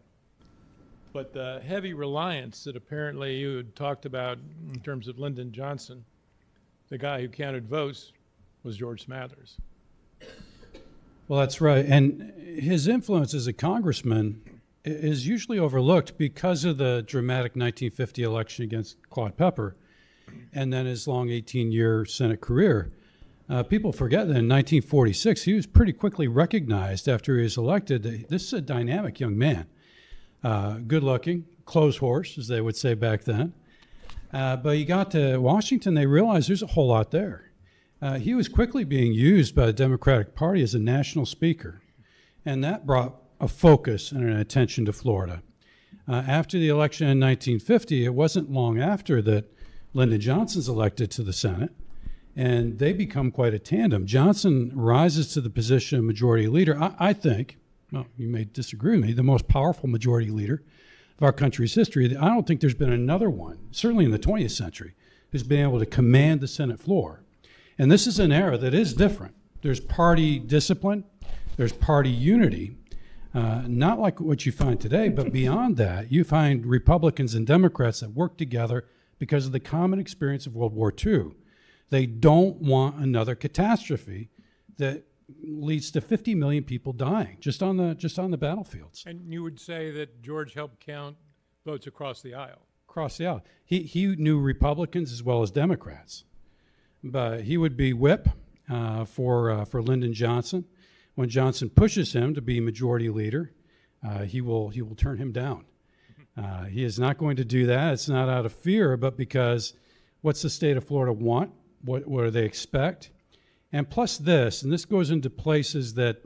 but the heavy reliance that apparently you had talked about in terms of Lyndon Johnson, the guy who counted votes was George Smathers. Well, that's right. And his influence as a congressman is usually overlooked because of the dramatic 1950 election against Claude Pepper and then his long 18-year Senate career. People forget that in 1946, he was pretty quickly recognized after he was elected. This is a dynamic young man. Good looking, clothes horse, as they would say back then. But he got to Washington, they realized there's a whole lot there. He was quickly being used by the Democratic Party as a national speaker, and that brought a focus and an attention to Florida. After the election in 1950, it wasn't long after that Lyndon Johnson's elected to the Senate, and they become quite a tandem. Johnson rises to the position of majority leader. I think, well, you may disagree with me, the most powerful majority leader of our country's history. I don't think there's been another one, certainly in the 20th century, who's been able to command the Senate floor. And this is an era that is different. There's party discipline, there's party unity, not like what you find today, but beyond that, you find Republicans and Democrats that work together because of the common experience of World War II. They don't want another catastrophe that leads to 50 million people dying just on the battlefields. And you would say that George helped count votes across the aisle? Across the aisle. He knew Republicans as well as Democrats. But he would be whip for Lyndon Johnson. When Johnson pushes him to be majority leader, he will turn him down. He is not going to do that. It's not out of fear, but because what's the state of Florida want? What do they expect? And plus this, and this goes into places that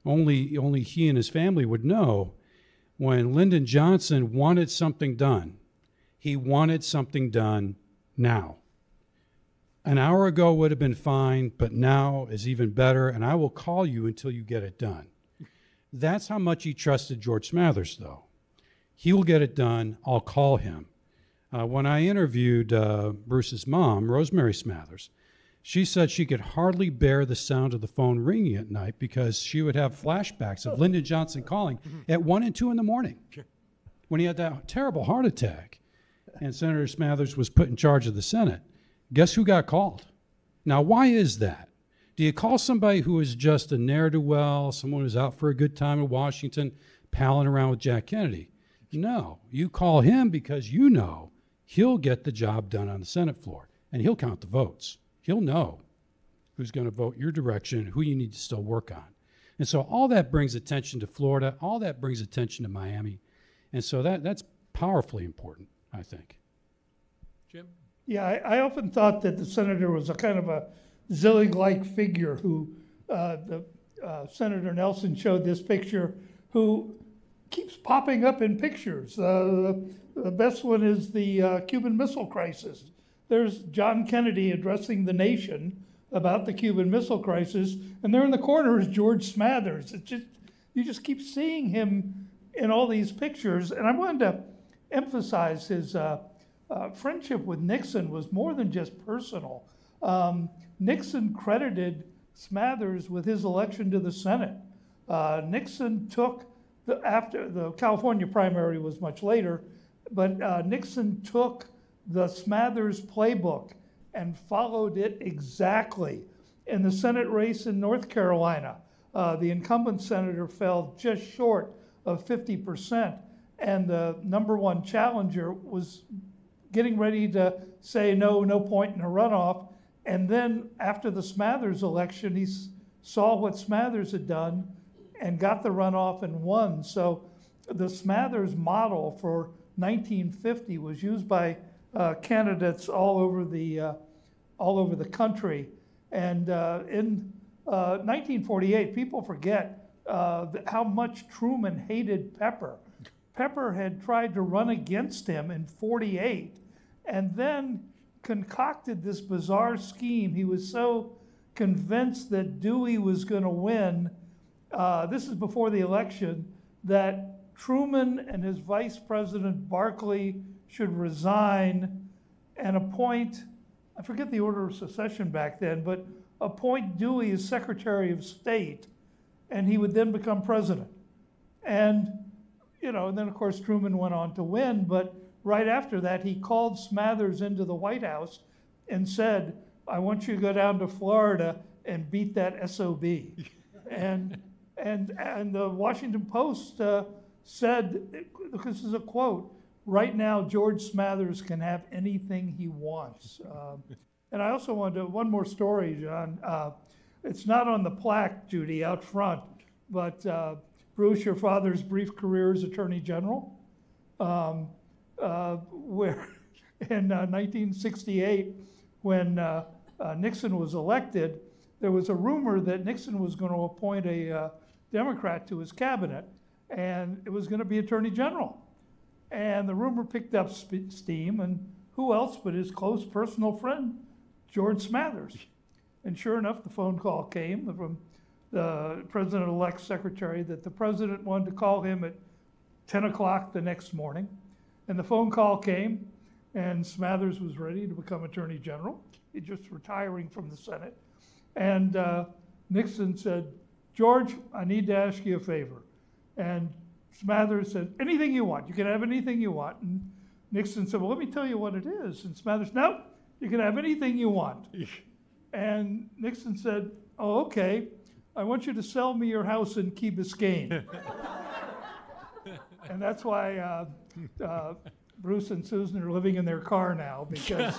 only he and his family would know. When Lyndon Johnson wanted something done, he wanted something done now. An hour ago would have been fine, but now is even better, and I will call you until you get it done. That's how much he trusted George Smathers, though. He will get it done. I'll call him. When I interviewed Bruce's mom, Rosemary Smathers, she said she could hardly bear the sound of the phone ringing at night because she would have flashbacks of Lyndon Johnson calling at 1 and 2 in the morning when he had that terrible heart attack and Senator Smathers was put in charge of the Senate. Guess who got called? Now, why is that? Do you call somebody who is just a ne'er-do-well, someone who's out for a good time in Washington, palling around with Jack Kennedy? No, you call him because you know he'll get the job done on the Senate floor, and he'll count the votes. He'll know who's going to vote your direction, who you need to still work on. And so all that brings attention to Florida, all that brings attention to Miami, and so that's powerfully important, I think. Jim? Yeah, I often thought that the senator was a kind of a Zillig-like figure who, Senator Nelson showed this picture, who keeps popping up in pictures. The best one is the Cuban Missile Crisis. There's John Kennedy addressing the nation about the Cuban Missile Crisis, and there in the corner is George Smathers. It's just, you just keep seeing him in all these pictures, and I wanted to emphasize his friendship with Nixon was more than just personal. Nixon credited Smathers with his election to the Senate. Nixon took, after the California primary was much later, but Nixon took the Smathers playbook and followed it exactly. In the Senate race in North Carolina, the incumbent senator fell just short of 50%, and the #1 challenger was getting ready to say no point in a runoff. And then after the Smathers election, he saw what Smathers had done and got the runoff and won. So the Smathers model for 1950 was used by candidates all over the country. And in 1948, people forget how much Truman hated Pepper. Pepper had tried to run against him in 48 and then concocted this bizarre scheme. He was so convinced that Dewey was going to win, this is before the election, that Truman and his vice president Barkley should resign and appoint, I forget the order of succession back then, but appoint Dewey as Secretary of State, and he would then become president. And, and then of course Truman went on to win, but right after that, he called Smathers into the White House and said, I want you to go down to Florida and beat that SOB. and the Washington Post said, this is a quote, right now George Smathers can have anything he wants. And I also wanted to, one more story, John. It's not on the plaque, Judy, out front, but Bruce, your father's brief career as Attorney General, where in 1968, when Nixon was elected, there was a rumor that Nixon was going to appoint a Democrat to his cabinet, and it was going to be Attorney General. And the rumor picked up steam, and who else but his close personal friend, George Smathers. And sure enough, the phone call came from the president-elect's secretary that the president wanted to call him at 10 o'clock the next morning. And the phone call came, and Smathers was ready to become Attorney General. He's just retiring from the Senate. And Nixon said, George, I need to ask you a favor. And Smathers said, anything you want. You can have anything you want. And Nixon said, well, let me tell you what it is. And Smathers, no, you can have anything you want. And Nixon said, oh, okay. I want you to sell me your house in Key Biscayne. And that's why Bruce and Susan are living in their car now, because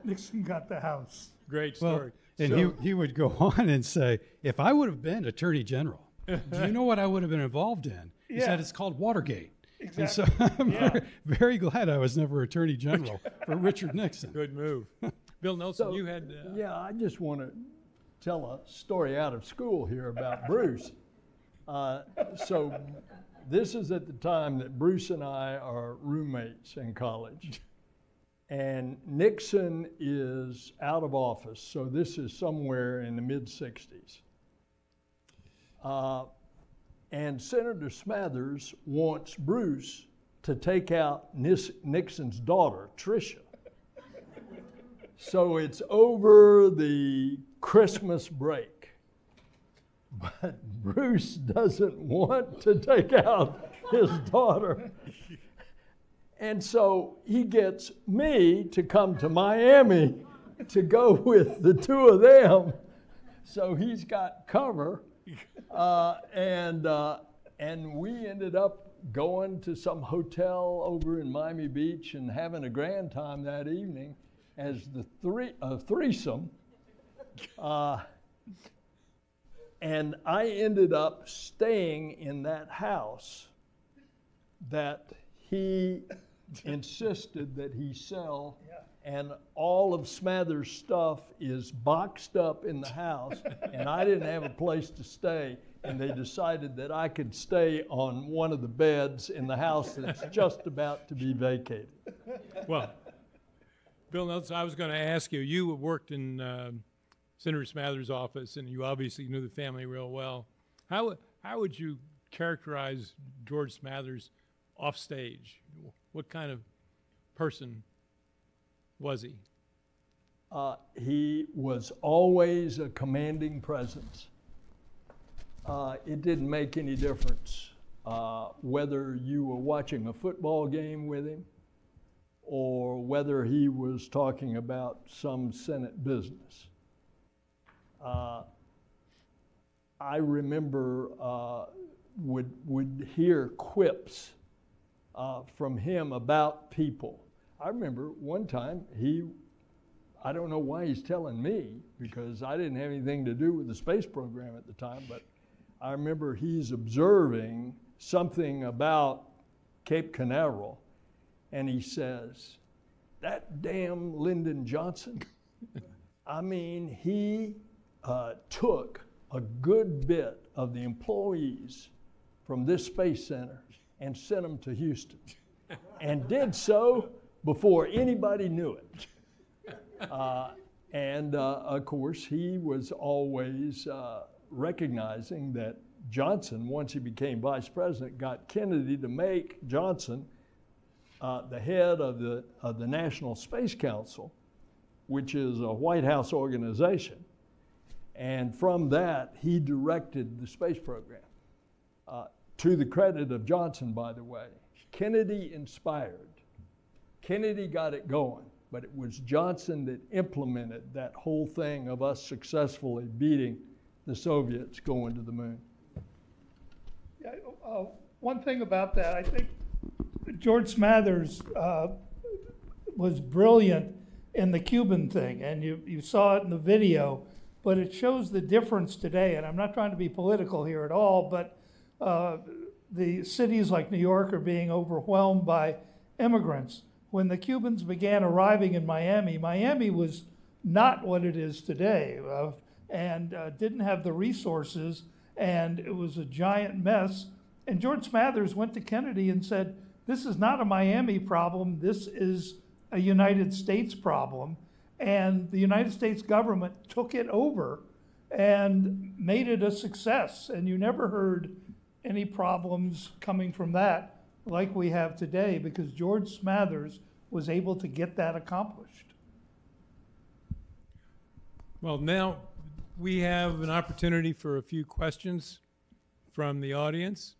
Nixon got the house. Great story. Well, and he would go on and say, if I would have been Attorney General, do you know what I would have been involved in? He said it's called Watergate. Exactly. And so I'm very, very glad I was never Attorney General for Richard Nixon. Good move. Bill Nelson, So, you had... yeah, I just want to tell a story out of school here about Bruce. So this is at the time that Bruce and I are roommates in college. And Nixon is out of office, so this is somewhere in the mid-60s. And Senator Smathers wants Bruce to take out Nixon's daughter, Tricia. So it's over the Christmas break. But Bruce doesn't want to take out his daughter. And so he gets me to come to Miami to go with the two of them. So he's got cover. And we ended up going to some hotel over in Miami Beach and having a grand time that evening as the threesome. And I ended up staying in that house that he insisted that he sell, and all of Smathers' stuff is boxed up in the house, and I didn't have a place to stay, and they decided that I could stay on one of the beds in the house that's just about to be vacated. Well, Bill Nelson, I was going to ask you, you worked in Senator Smathers' office, and you obviously knew the family real well. How would you characterize George Smathers off stage? What kind of person was he? He was always a commanding presence. It didn't make any difference whether you were watching a football game with him or whether he was talking about some Senate business. I remember would hear quips from him about people. I remember one time I don't know why he's telling me, because I didn't have anything to do with the space program at the time, but I remember he's observing something about Cape Canaveral, and he says, that damn Lyndon Johnson, I mean, he took a good bit of the employees from this space center and sent them to Houston, and did so before anybody knew it. Of course, he was always recognizing that Johnson, once he became vice president, got Kennedy to make Johnson the head of the National Space Council, which is a White House organization. And from that, he directed the space program. To the credit of Johnson, by the way, Kennedy inspired. Kennedy got it going, but it was Johnson that implemented that whole thing of us successfully beating the Soviets going to the moon. Yeah, one thing about that, I think George Smathers was brilliant in the Cuban thing, and you saw it in the video, but it shows the difference today, and I'm not trying to be political here at all, but the cities like New York are being overwhelmed by immigrants. When the Cubans began arriving in Miami, Miami was not what it is today, and didn't have the resources, and it was a giant mess. And George Smathers went to Kennedy and said, This is not a Miami problem. This is a United States problem. And the United States government took it over and made it a success. And you never heard any problems coming from that like we have today, because George Smathers was able to get that accomplished. Well, now we have an opportunity for a few questions from the audience.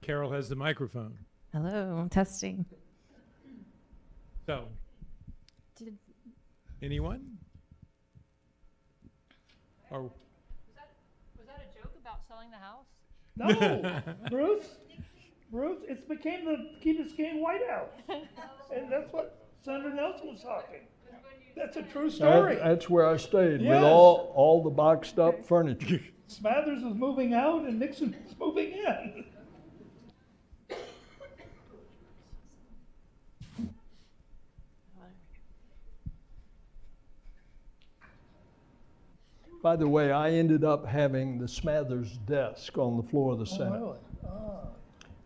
Carol has the microphone. Hello, testing. So, anyone? Or Was that a joke about selling the house? No, Bruce, it's became the Key Biscayne White House. And that's what Senator Nelson was talking. That's a true story. That's where I stayed, Yes. with all the boxed up furniture. Smathers was moving out and Nixon was moving in. By the way, I ended up having the Smathers desk on the floor of the Senate. Really? Oh.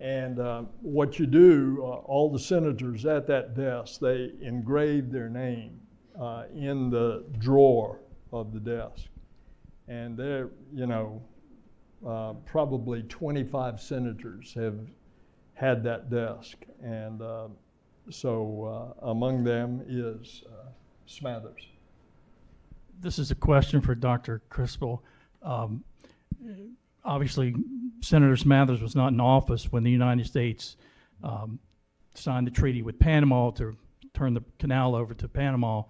And what you do, all the senators at that desk, they engrave their name in the drawer of the desk. And there, probably 25 senators have had that desk. And so among them is Smathers. This is a question for Dr. Crispell. Obviously, Senator Smathers was not in office when the United States signed the treaty with Panama to turn the canal over to Panama.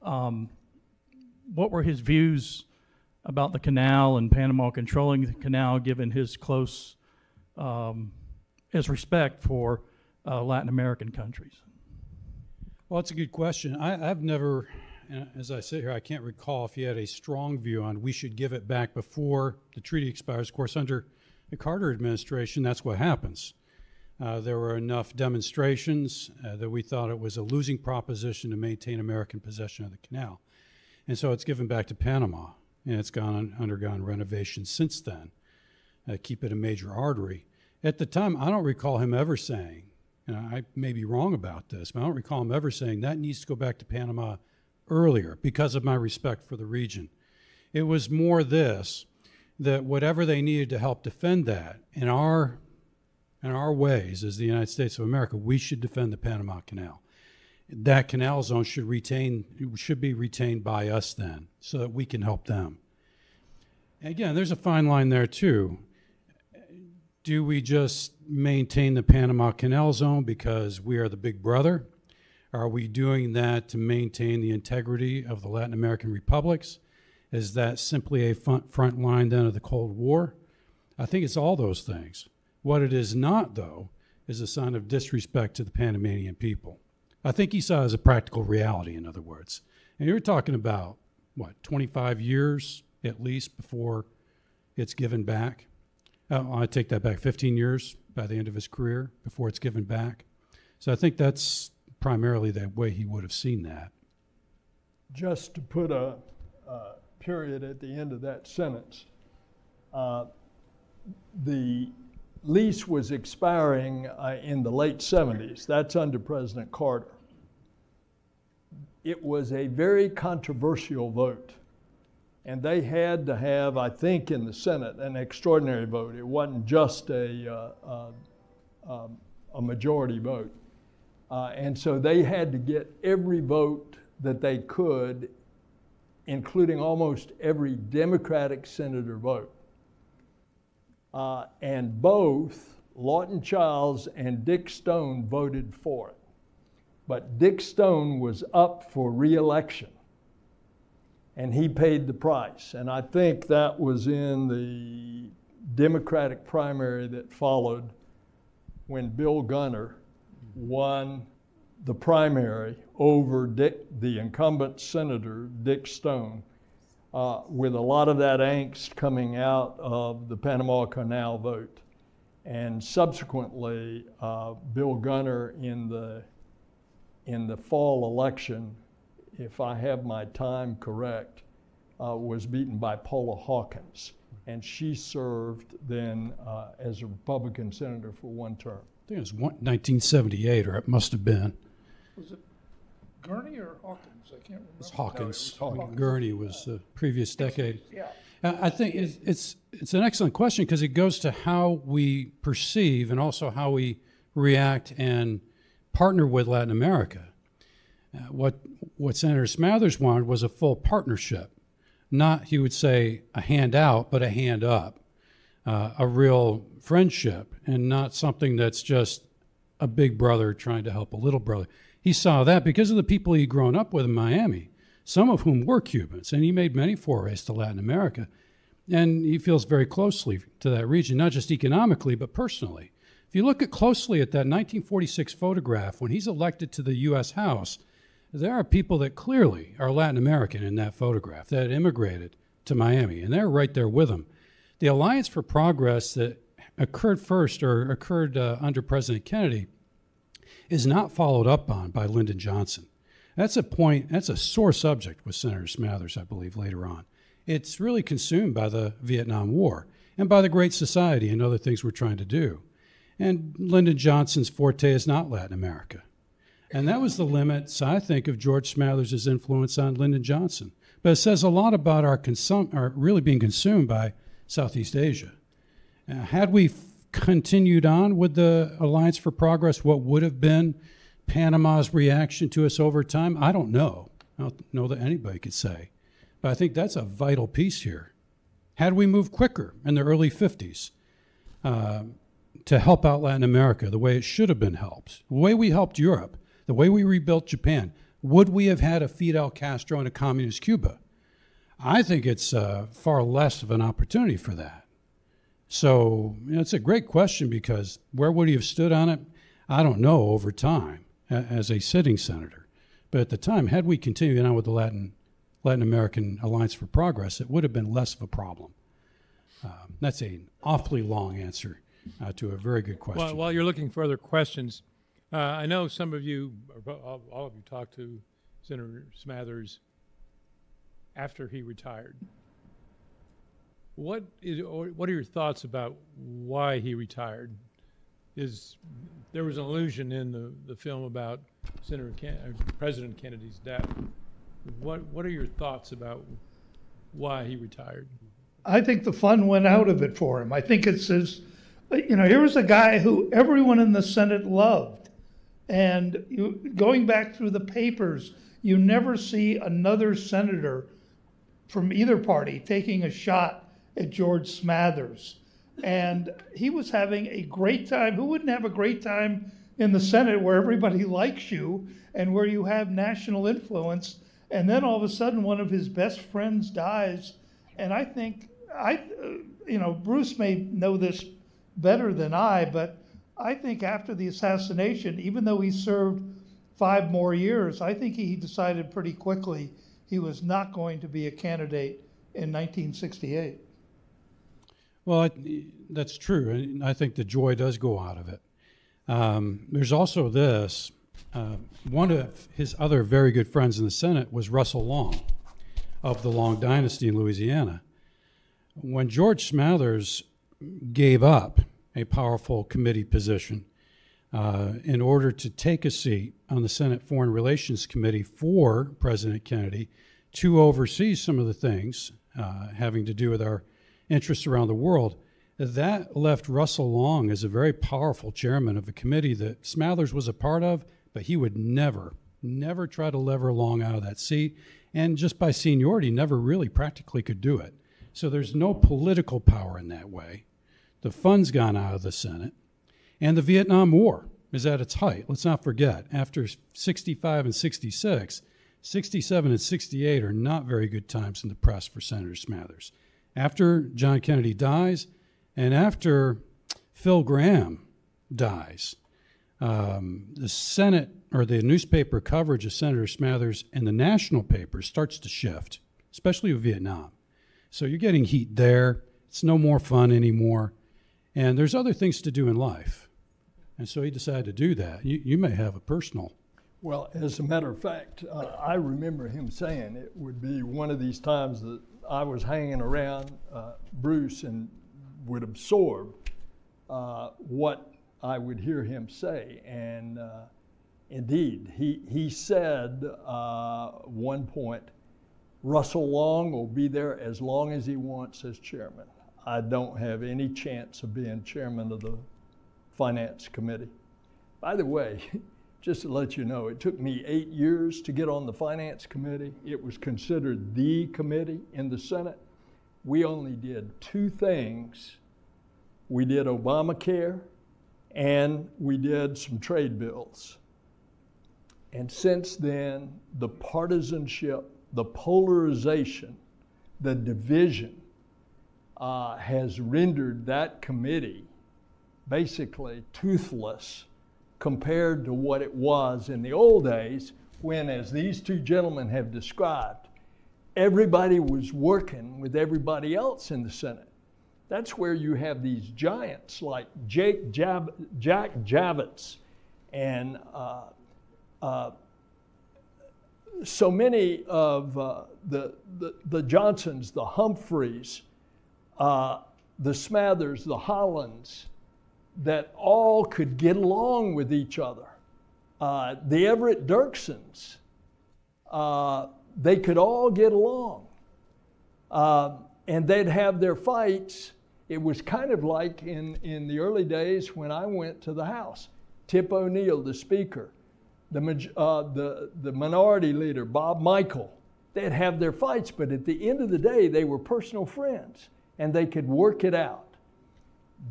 What were his views about the canal and Panama controlling the canal, given his close his respect for Latin American countries? Well, it's a good question. I've never, as I sit here, I can't recall if he had a strong view on we should give it back before the treaty expires. Of course, under the Carter administration, that's what happens. There were enough demonstrations that we thought it was a losing proposition to maintain American possession of the canal. And so it's given back to Panama, and it's undergone renovation since then. Keep it a major artery. At the time, I don't recall him ever saying, and I may be wrong about this, but I don't recall him ever saying that needs to go back to Panama earlier because of my respect for the region. It was more this, that whatever they needed to help defend that, in our ways as the United States of America, we should defend the Panama Canal. That canal zone should be retained by us then, so that we can help them. Again, there's a fine line there too. Do we just maintain the Panama Canal zone because we are the big brother? Are we doing that to maintain the integrity of the Latin American republics? Is that simply a front line then of the Cold War? I think it's all those things. What it is not, though, is a sign of disrespect to the Panamanian people. I think he saw it as a practical reality, in other words. And you're talking about, what, 25 years at least before it's given back? I take that back, 15 years by the end of his career before it's given back. So I think that's primarily the way he would have seen that. Just to put a period at the end of that sentence, the lease was expiring in the late 70s. That's under President Carter. It was a very controversial vote. And they had to have, I think, in the Senate, an extraordinary vote. It wasn't just a majority vote. And so they had to get every vote that they could, including almost every Democratic senator vote. And both Lawton Chiles and Dick Stone voted for it. But Dick Stone was up for re-election, and he paid the price. And I think that was in the Democratic primary that followed when Bill Gunner won the primary over the incumbent senator, Dick Stone, with a lot of that angst coming out of the Panama Canal vote. And subsequently, Bill Gunner in the fall election, if I have my time correct, was beaten by Paula Hawkins. and she served then as a Republican senator for one term. I think it was 1978, or it must have been. Was it Gurney or Hawkins? I can't remember. It was Hawkins. No, it was Hawkins. Gurney was the previous decade. Yeah. I think it's an excellent question because it goes to how we perceive and also how we react and partner with Latin America. What Senator Smathers wanted was a full partnership, not, he would say, a hand out, but a hand up, a real friendship, and not something that's just a big brother trying to help a little brother. He saw that because of the people he'd grown up with in Miami, some of whom were Cubans, and he made many forays to Latin America, and he feels very closely to that region, not just economically, but personally. If you look closely at that 1946 photograph, when he's elected to the U.S. House, there are people that clearly are Latin American in that photograph that immigrated to Miami, and they're right there with him. The Alliance for Progress that occurred first, or occurred under President Kennedy, is not followed up on by Lyndon Johnson. That's a sore subject with Senator Smathers, I believe, later on. It's really consumed by the Vietnam War and by the Great Society and other things we're trying to do. And Lyndon Johnson's forte is not Latin America. And that was the limits, I think, of George Smathers' influence on Lyndon Johnson. But it says a lot about our really being consumed by Southeast Asia. Had we continued on with the Alliance for Progress, what would have been Panama's reaction to us over time? I don't know. I don't know that anybody could say. But I think that's a vital piece here. Had we moved quicker in the early 50s to help out Latin America the way it should have been helped, the way we helped Europe, the way we rebuilt Japan, would we have had a Fidel Castro and a communist Cuba? I think it's far less of an opportunity for that. So it's a great question, because where would he have stood on it? I don't know over time as a sitting senator. But at the time, had we continued on with the Latin American Alliance for Progress, it would have been less of a problem. That's an awfully long answer to a very good question. While you're looking for other questions, I know some of you, or all of you, talked to Senator Smathers after he retired. What are your thoughts about why he retired? There was an allusion in the film about President Kennedy's death. What are your thoughts about why he retired? I think the fun went out of it for him. I think it's his, here was a guy who everyone in the Senate loved. And going back through the papers, you never see another senator from either party taking a shot at George Smathers. And he was having a great time. Who wouldn't have a great time in the Senate where everybody likes you and where you have national influence? And then all of a sudden, one of his best friends dies. And I think, Bruce may know this better than I, but I think after the assassination, even though he served 5 more years, I think he decided pretty quickly he was not going to be a candidate in 1968. Well, that's true, and I think the joy does go out of it. There's also this. One of his other very good friends in the Senate was Russell Long of the Long dynasty in Louisiana. When George Smathers gave up a powerful committee position in order to take a seat on the Senate Foreign Relations Committee for President Kennedy to oversee some of the things having to do with our interests around the world, that left Russell Long as a very powerful chairman of a committee that Smathers was a part of, but he would never try to lever Long out of that seat, and just by seniority, never really practically could do it. So there's no political power in that way. The fun's gone out of the Senate, and the Vietnam War is at its height. Let's not forget, after 65 and 66, 67 and 68 are not very good times in the press for Senator Smathers. After John Kennedy dies, and after Phil Graham dies, the Senate, or the newspaper coverage of Senator Smathers in the national papers starts to shift, especially with Vietnam. So you're getting heat there. It's no more fun anymore. And there's other things to do in life. And so he decided to do that. You may have a personal. Well, as a matter of fact, I remember him saying it would be one of these times that I was hanging around Bruce and would absorb what I would hear him say. And indeed, he said one point, Russell Long will be there as long as he wants as chairman. I don't have any chance of being chairman of the Finance Committee. By the way, just to let you know, it took me 8 years to get on the Finance Committee. It was considered the committee in the Senate. We only did 2 things. We did Obamacare and we did some trade bills. And since then, the partisanship, the polarization, the division has rendered that committee basically toothless compared to what it was in the old days when, as these 2 gentlemen have described, everybody was working with everybody else in the Senate. That's where you have these giants like Jack Javits and so many of the Johnsons, the Humphreys, the Smathers, the Hollands, that all could get along with each other. The Everett Dirksons, they could all get along. And they'd have their fights. It was kind of like in the early days when I went to the House. Tip O'Neill, the Speaker, the minority leader, Bob Michael, they'd have their fights, but at the end of the day, they were personal friends and they could work it out.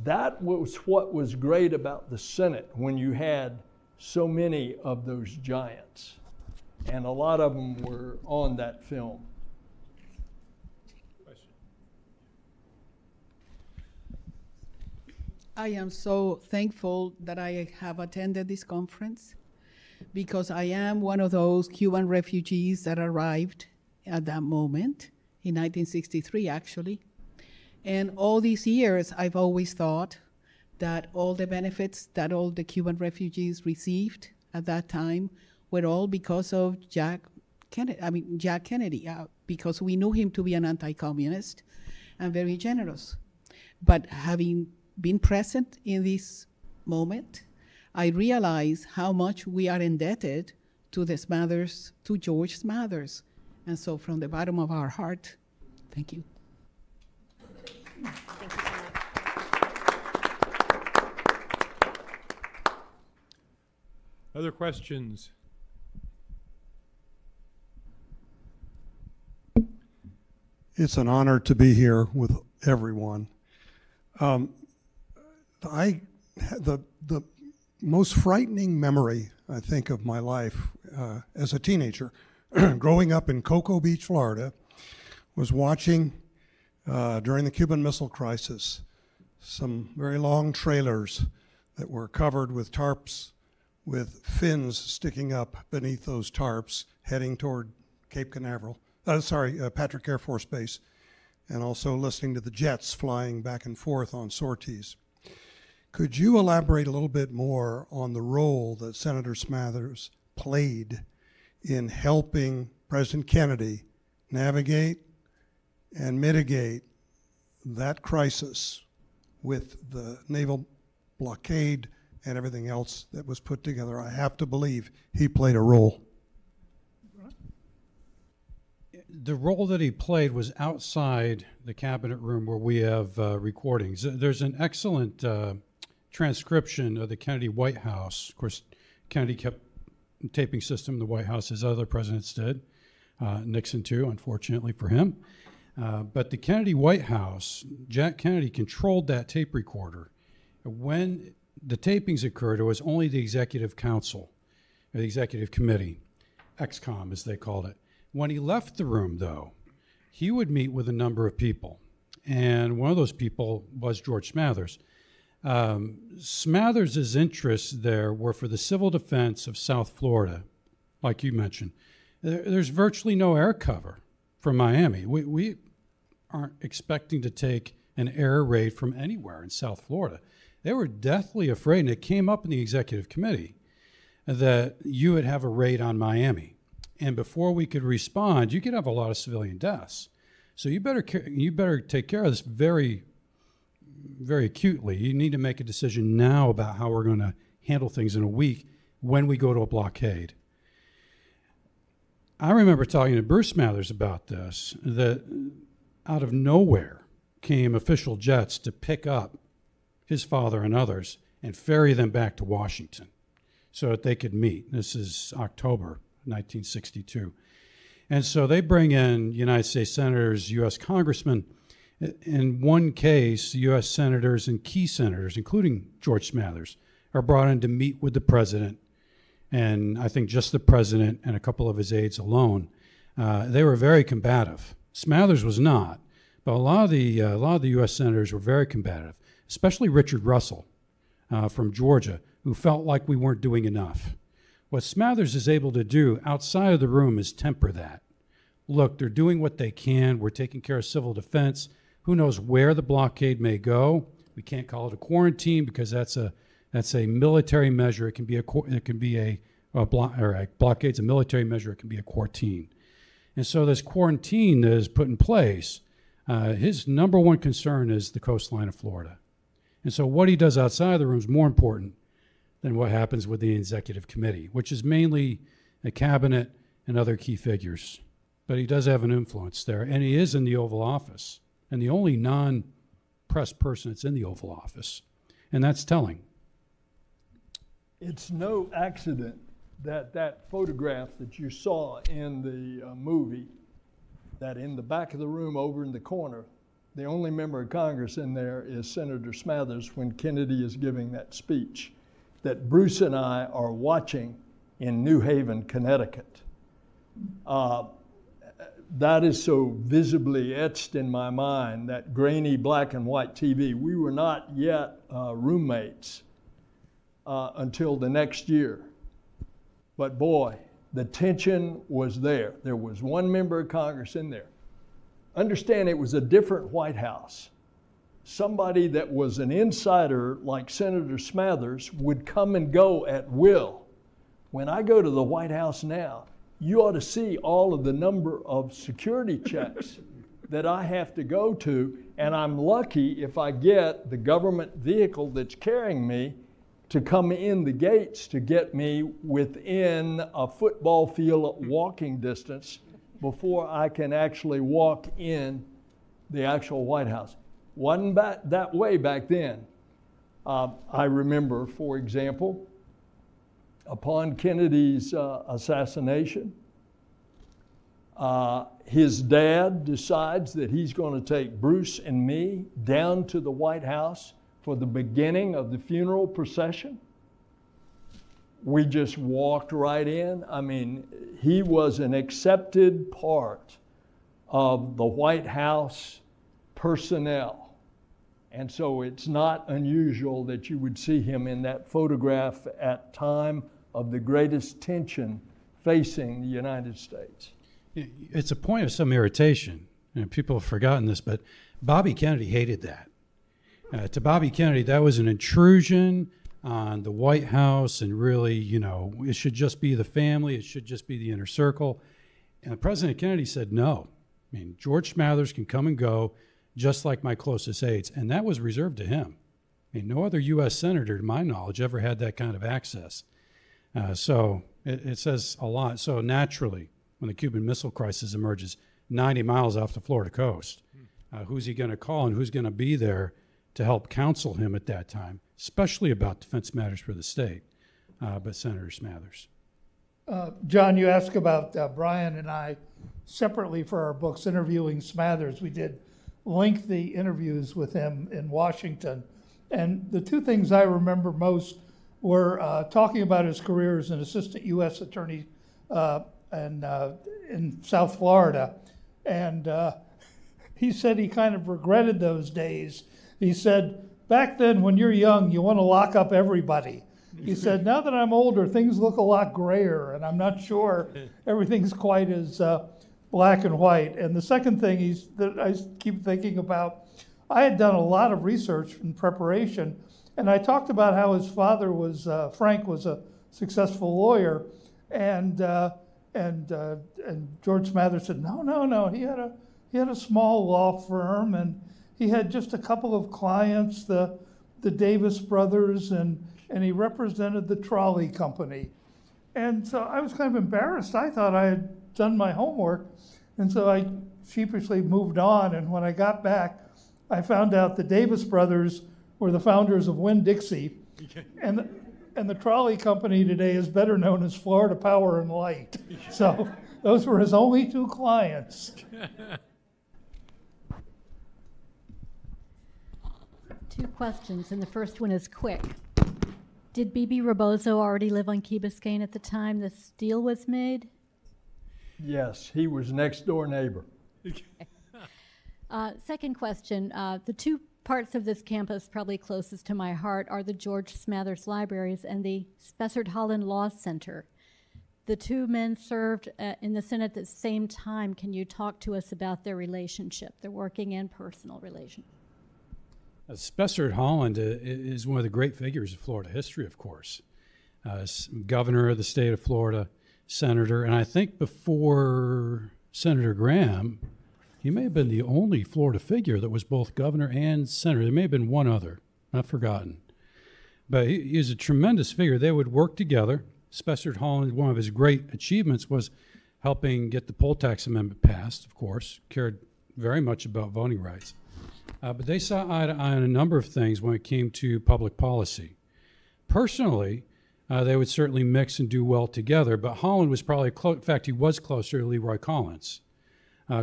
That was what was great about the Senate when you had so many of those giants. And a lot of them were on that film. I am so thankful that I have attended this conference because I am one of those Cuban refugees that arrived at that moment, in 1963 actually. And all these years, I've always thought that all the benefits that all the Cuban refugees received at that time were all because of Jack Kennedy, because we knew him to be an anti-communist and very generous. But having been present in this moment, I realize how much we are indebted to the Smathers, to George Smathers. And so from the bottom of our heart, thank you. Thank you so much. Other questions? It's an honor to be here with everyone. The most frightening memory, I think, of my life as a teenager, growing up in Cocoa Beach, Florida, was watching during the Cuban Missile Crisis some very long trailers that were covered with tarps with fins sticking up beneath those tarps heading toward Cape Canaveral, Patrick Air Force Base, and also listening to the jets flying back and forth on sorties. Could you elaborate a little bit more on the role that Senator Smathers played in helping President Kennedy navigate and mitigate that crisis with the naval blockade and everything else that was put together? I have to believe he played a role. The role that he played was outside the cabinet room where we have recordings. There's an excellent transcription of the Kennedy White House. Of course, Kennedy kept a taping system in the White House as other presidents did. Nixon too, unfortunately for him. But the Kennedy White House, Jack Kennedy controlled that tape recorder. When the tapings occurred, it was only the Executive Council, or the Executive Committee, ExComm as they called it. When he left the room, though, he would meet with a number of people. And one of those people was George Smathers. Smathers' interests there were for the civil defense of South Florida, like you mentioned. There's virtually no air cover from Miami. We aren't expecting to take an air raid from anywhere in South Florida. They were deathly afraid, and it came up in the Executive Committee, that you would have a raid on Miami. And before we could respond, you could have a lot of civilian deaths. So you better take care of this very, very acutely. You need to make a decision now about how we're going to handle things in a week when we go to a blockade. I remember talking to Bruce Smathers about this, that out of nowhere came official jets to pick up his father and others and ferry them back to Washington so that they could meet. This is October 1962. And so they bring in United States senators, U.S. congressmen. In one case, U.S. senators and key senators, including George Smathers, are brought in to meet with the president. And I think just the president and a couple of his aides alone. They were very combative. Smathers was not, but a lot of the U.S. senators were very combative, especially Richard Russell from Georgia, who felt like we weren't doing enough. What Smathers is able to do outside of the room is temper that. Look, they're doing what they can. We're taking care of civil defense. Who knows where the blockade may go? We can't call it a quarantine because that's a military measure. It can be a blockade's a military measure. It can be a quarantine. And so this quarantine that is put in place, his number one concern is the coastline of Florida. And so what he does outside of the room is more important than what happens with the executive committee, which is mainly the cabinet and other key figures. But he does have an influence there, and he is in the Oval Office, and the only non-press person that's in the Oval Office, and that's telling. It's no accident that that photograph that you saw in the movie, that in the back of the room over in the corner, the only member of Congress in there is Senator Smathers when Kennedy is giving that speech, that Bruce and I are watching in New Haven, Connecticut. That is so visibly etched in my mind, that grainy black and white TV. We were not yet roommates until the next year. But boy, the tension was there. There was one member of Congress in there. Understand, it was a different White House. Somebody that was an insider like Senator Smathers would come and go at will. When I go to the White House now, you ought to see all of the number of security checks that I have to go to, and I'm lucky if I get the government vehicle that's carrying me to come in the gates to get me within a football field walking distance before I can actually walk in the actual White House. Wasn't that way back then. I remember, for example, upon Kennedy's assassination, his dad decides that he's going to take Bruce and me down to the White House for the beginning of the funeral procession. We just walked right in. I mean, he was an accepted part of the White House personnel. And so it's not unusual that you would see him in that photograph at time of the greatest tension facing the United States. It's a point of some irritation. And people have forgotten this, but Bobby Kennedy hated that. To Bobby Kennedy, that was an intrusion on the White House, and really, it should just be the family, it should just be the inner circle. And President Kennedy said no. I mean, George Smathers can come and go just like my closest aides, and that was reserved to him. I mean, no other U.S. senator, to my knowledge, ever had that kind of access. So it says a lot. So naturally, when the Cuban Missile Crisis emerges 90 miles off the Florida coast, who's he going to call and who's going to be there to help counsel him at that time, especially about defense matters for the state, but Senator Smathers. John, you asked about Brian and I separately for our books interviewing Smathers. We did lengthy interviews with him in Washington. And the two things I remember most were talking about his career as an assistant U.S. attorney in South Florida. And he said he kind of regretted those days. He said, back then when you're young, you want to lock up everybody. He said, now that I'm older, things look a lot grayer, and I'm not sure everything's quite as black and white. And the second thing that I keep thinking about, I had done a lot of research in preparation, and I talked about how his father was, Frank was a successful lawyer, and George Smathers said, no, he had a he had a small law firm, and he had just a couple of clients, the Davis brothers, and he represented the trolley company. And so I was kind of embarrassed. I thought I had done my homework, and so I sheepishly moved on. And when I got back, I found out the Davis brothers were the founders of Winn-Dixie, and the trolley company today is better known as Florida Power and Light. So those were his only two clients. Two questions, and the first one is quick. Did B.B. Rebozo already live on Key Biscayne at the time this deal was made? Yes, he was next door neighbor. Second question, the two parts of this campus probably closest to my heart are the George Smathers Libraries and the Spessard-Holland Law Center. The two men served in the Senate at the same time. Can you talk to us about their relationship, their working and personal relationship? Spessard-Holland is one of the great figures of Florida history, of course. Governor of the state of Florida, senator, and I think before Senator Graham, he may have been the only Florida figure that was both governor and senator. There may have been one other, not forgotten. But he was a tremendous figure. They would work together. Spessard-Holland, one of his great achievements was helping get the poll tax amendment passed, of course, cared very much about voting rights. But they saw eye to eye on a number of things when it came to public policy. Personally, they would certainly mix and do well together, but Holland was probably, in fact, he was closer to Leroy Collins.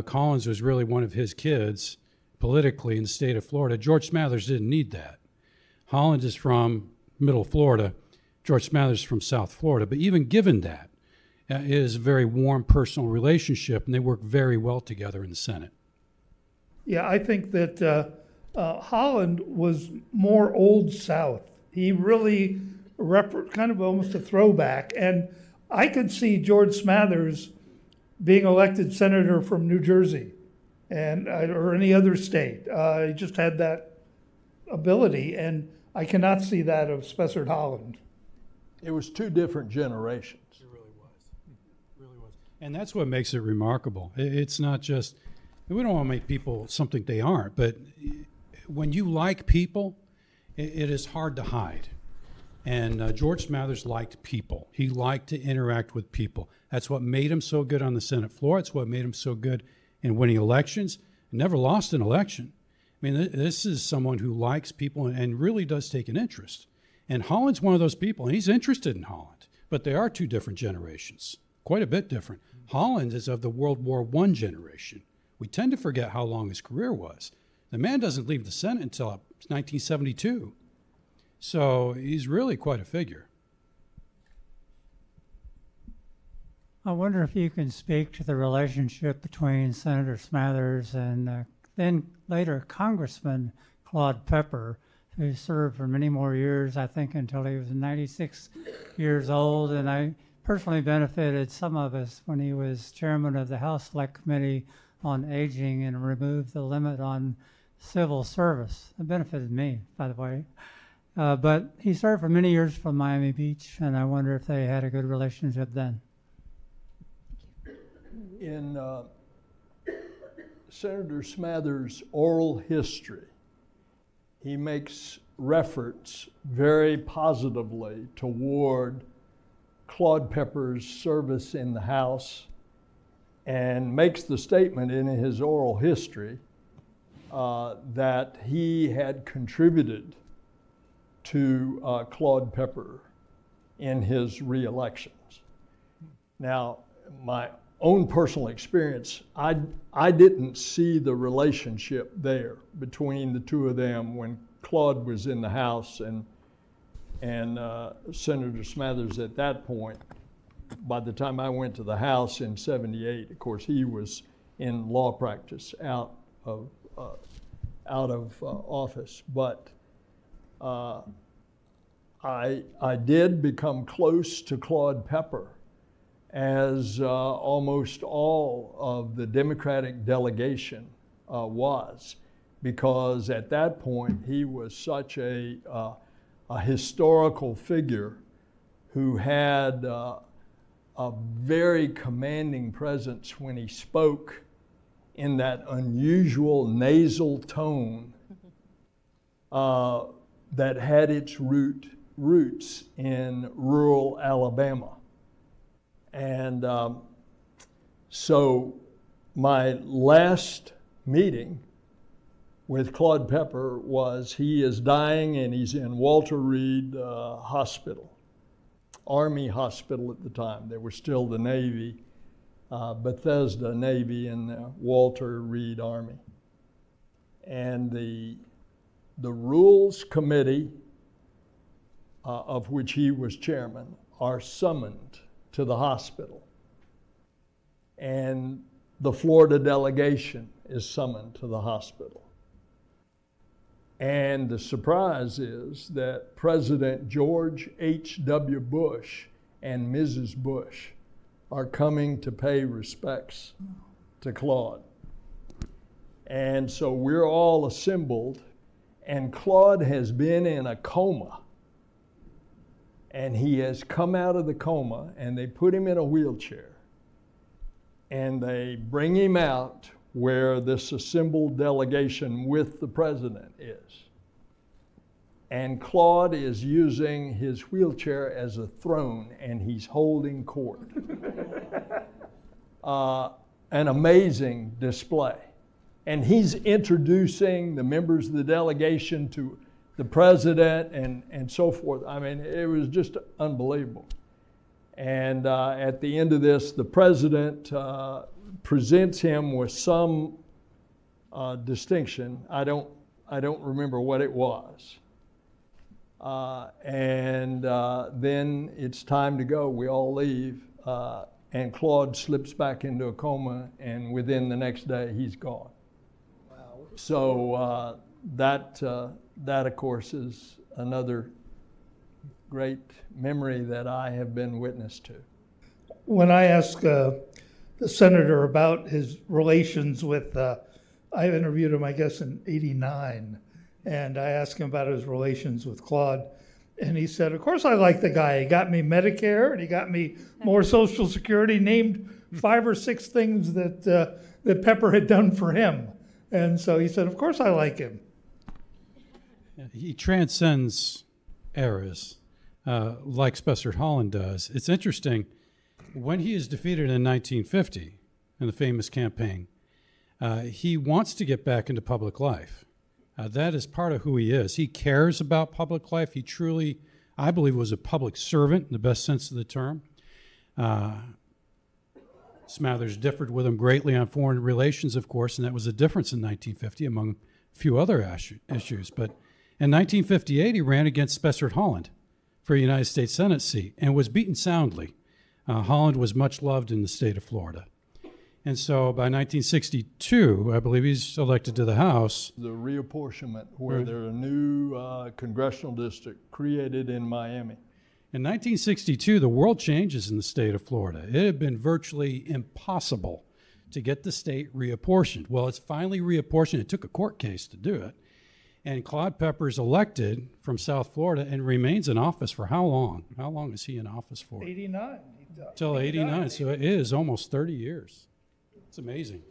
Collins was really one of his kids politically in the state of Florida. George Smathers didn't need that. Holland is from middle Florida. George Smathers is from South Florida. But even given that, it is a very warm personal relationship, and they work very well together in the Senate. Yeah, I think that Holland was more Old South. He really kind of almost a throwback. And I could see George Smathers being elected senator from New Jersey or any other state. He just had that ability, and I cannot see that of Spessard-Holland. It was two different generations. It really was. It really was. And that's what makes it remarkable. It's not just, we don't want to make people something they aren't, but when you like people, it is hard to hide. And George Smathers liked people. He liked to interact with people. That's what made him so good on the Senate floor. It's what made him so good in winning elections. He never lost an election. I mean, this is someone who likes people and really does take an interest. And Holland's one of those people, and he's interested in Holland. But they are two different generations, quite a bit different. Holland is of the World War I generation. We tend to forget how long his career was. The man doesn't leave the Senate until 1972. So he's really quite a figure. I wonder if you can speak to the relationship between Senator Smathers and then later Congressman Claude Pepper, who served for many more years, I think until he was 96 years old. And I personally benefited some of us when he was chairman of the House Select Committee on Aging and removed the limit on civil service. It benefited me, by the way. But he served for many years from Miami Beach, and I wonder if they had a good relationship then. In Senator Smathers' oral history, he makes reference very positively toward Claude Pepper's service in the House and makes the statement in his oral history that he had contributed to Claude Pepper in his re-elections. Now, my own personal experience, I didn't see the relationship there between the two of them when Claude was in the House and Senator Smathers at that point. By the time I went to the House in '78, of course, he was in law practice out of office. But I did become close to Claude Pepper, as almost all of the Democratic delegation was, because at that point he was such a historical figure who had a very commanding presence when he spoke in that unusual nasal tone that had its roots in rural Alabama. And so my last meeting with Claude Pepper was, he is dying and he's in Walter Reed Hospital, Army Hospital at the time. They were still the Navy, Bethesda Navy and the Walter Reed Army. And the Rules Committee, of which he was chairman, are summoned to the hospital. And the Florida delegation is summoned to the hospital. And the surprise is that President George H.W. Bush and Mrs. Bush are coming to pay respects to Claude. And so we're all assembled, and Claude has been in a coma. And he has come out of the coma, and they put him in a wheelchair. And they bring him out where this assembled delegation with the president is. And Claude is using his wheelchair as a throne, and he's holding court. An amazing display. And he's introducing the members of the delegation to the president and so forth. I mean, it was just unbelievable. And at the end of this, the president presents him with some distinction. I don't remember what it was. Then it's time to go. We all leave, and Claude slips back into a coma, and within the next day, he's gone. Wow. So that, of course, is another great memory that I have been witness to. When I asked the senator about his relations with, I interviewed him, I guess, in '89, and I asked him about his relations with Claude, and he said, of course I like the guy. He got me Medicare, and he got me more Social Security, named 5 or 6 things that Pepper had done for him. And so he said, of course I like him. He transcends eras like Spessard Holland does. It's interesting, when he is defeated in 1950 in the famous campaign, he wants to get back into public life. That is part of who he is. He cares about public life. He truly, I believe, was a public servant in the best sense of the term. Smathers differed with him greatly on foreign relations, of course, and that was a difference in 1950 among a few other issues. But in 1958, he ran against Spessard Holland for a United States Senate seat and was beaten soundly. Holland was much loved in the state of Florida. And so by 1962, I believe he's elected to the House. The reapportionment, where there's a new congressional district created in Miami. In 1962, the world changes in the state of Florida. It had been virtually impossible to get the state reapportioned. Well, it's finally reapportioned. It took a court case to do it. And Claude Pepper is elected from South Florida and remains in office for how long? How long is he in office for? 89. Till 89, so it is almost 30 years. It's amazing.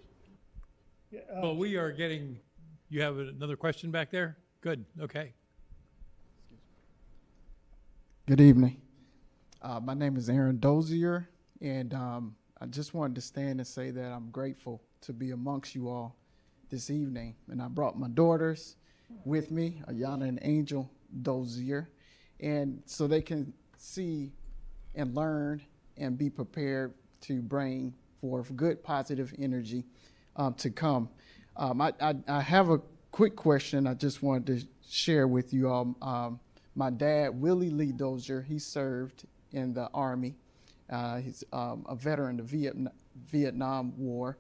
Well, we are getting, you have another question back there? Good, okay. Good evening. My name is Aaron Dozier, and I just wanted to stand and say that I'm grateful to be amongst you all this evening. And I brought my daughters with me, Ayana and Angel Dozier, and so they can see and learn and be prepared to bring forth good, positive energy to come. I have a quick question I just wanted to share with you all. My dad, Willie Lee Dozier, he served in the Army. He's a veteran of the Vietnam War.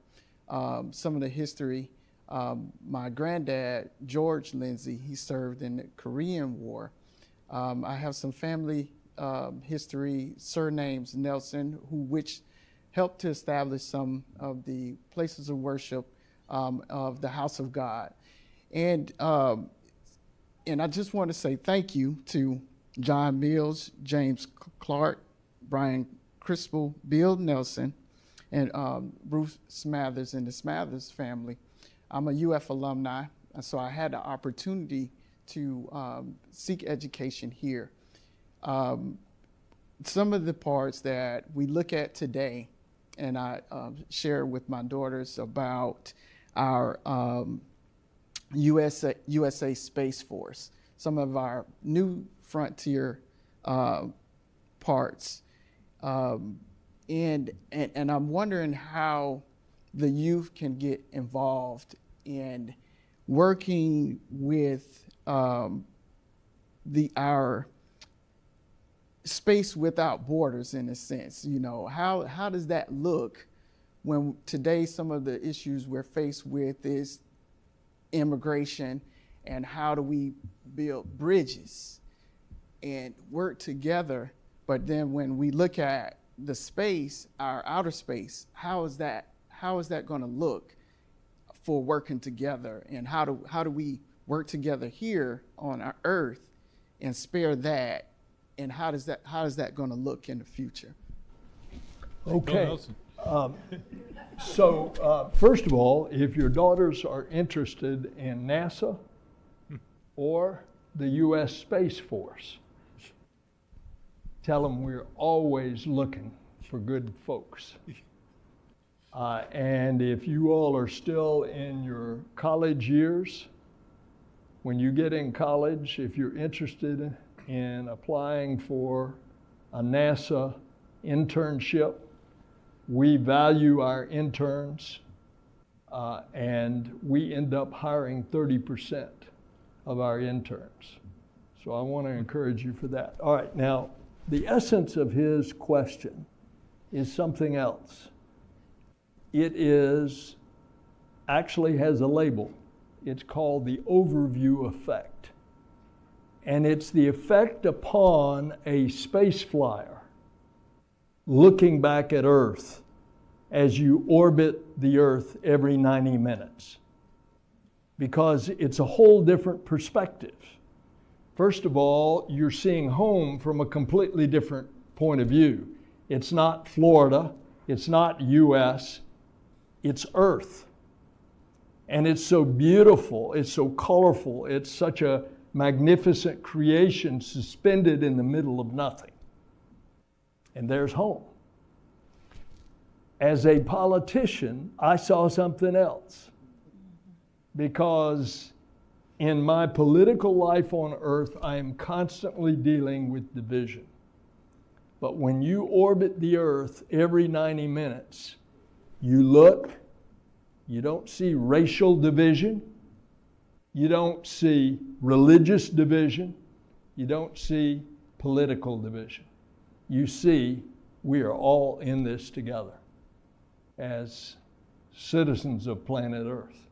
Some of the history, my granddad, George Lindsay, he served in the Korean War. I have some family history, surnames Nelson, which helped to establish some of the places of worship of the House of God. And I just want to say thank you to John Mills, James Clark, Brian Crispell, Bill Nelson, and Bruce Smathers and the Smathers family. I'm a UF alumni, and so I had the opportunity to seek education here. Some of the parts that we look at today, and I share with my daughters about our USA Space Force, some of our new frontier parts. And I'm wondering how the youth can get involved in working with our space without borders, in a sense. You know, how does that look when today some of the issues we're faced with is immigration, and how do we build bridges and work together? But then when we look at the space, our outer space, how is that going to look for working together, and how do we work together here on our Earth and spare that, and how is that going to look in the future? Okay. So first of all, if your daughters are interested in NASA or the U.S. Space Force, tell them we're always looking for good folks. And if you all are still in your college years, when you get in college, if you're interested in applying for a NASA internship, we value our interns, and we end up hiring 30% of our interns. So I want to encourage you for that. All right, now, the essence of his question is something else. It actually has a label. It's called the overview effect. And it's the effect upon a space flyer looking back at Earth as you orbit the Earth every 90 minutes. Because it's a whole different perspective. First of all, you're seeing home from a completely different point of view. It's not Florida, it's not US, it's Earth. And it's so beautiful, it's so colorful, it's such a magnificent creation suspended in the middle of nothing. And there's home. As a politician, I saw something else. Because in my political life on Earth, I am constantly dealing with division. But when you orbit the Earth every 90 minutes, you look, you don't see racial division, you don't see religious division, you don't see political division. You see we are all in this together as citizens of planet Earth.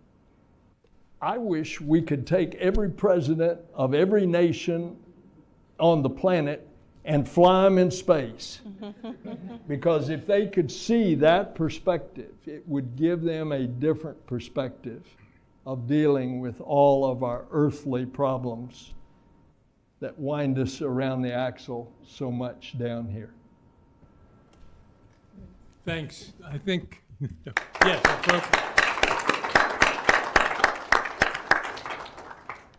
I wish we could take every president of every nation on the planet and fly them in space. Because if they could see that perspective, it would give them a different perspective of dealing with all of our earthly problems that wind us around the axle so much down here. Thanks. I think, yes, appropriate.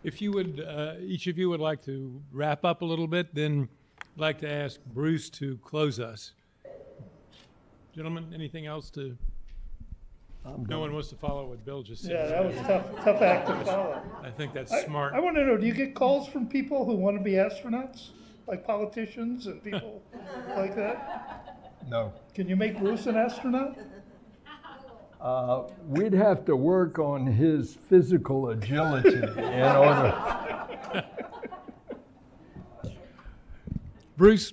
If you would, each of you would like to wrap up a little bit, then I'd like to ask Bruce to close us. Gentlemen, anything else to? No one wants to follow what Bill just said. Yeah, that was tough act to follow. I think that's smart. I want to know, do you get calls from people who want to be astronauts? Like politicians and people like that? No. Can you make Bruce an astronaut? We'd have to work on his physical agility in order. Bruce,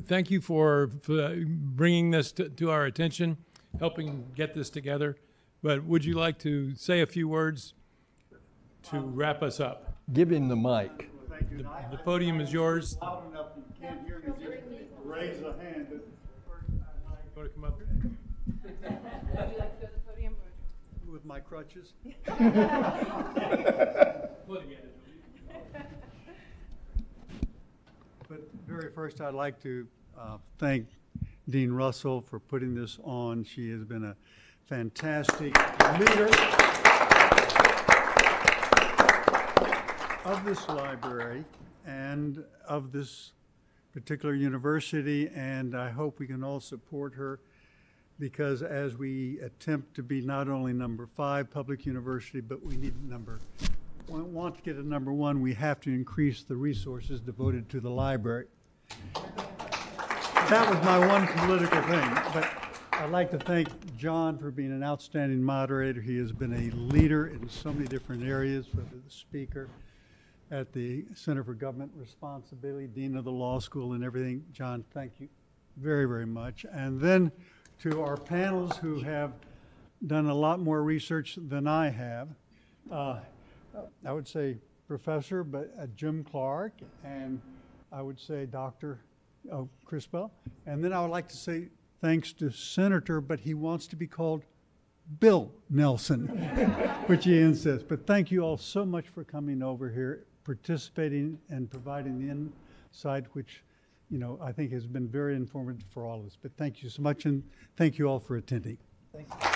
thank you for bringing this to our attention, helping get this together. But would you like to say a few words to wrap us up? Give him the mic. The podium is yours. Loud enough you can't hear me, just raise a hand. Want to come up? Would you like to go to the podium? With my crutches. But very first, I'd like to thank Dean Russell for putting this on. She has been a fantastic leader of this library and of this particular university, and I hope we can all support her, because as we attempt to be not only number 5 public university, but we need want to get to number 1, we have to increase the resources devoted to the library. That was my one political thing, but I'd like to thank John for being an outstanding moderator. He has been a leader in so many different areas, whether the speaker at the Center for Government Responsibility, Dean of the Law School and everything. John, thank you very, very much. And then to our panels who have done a lot more research than I have. I would say Professor, but Jim Clark, and I would say Dr. Crispell. And then I would like to say thanks to Senator, but he wants to be called Bill Nelson, which he insists. But thank you all so much for coming over here, participating and providing the insight, which, you know, I think has been very informative for all of us. But thank you so much, and thank you all for attending. Thank you.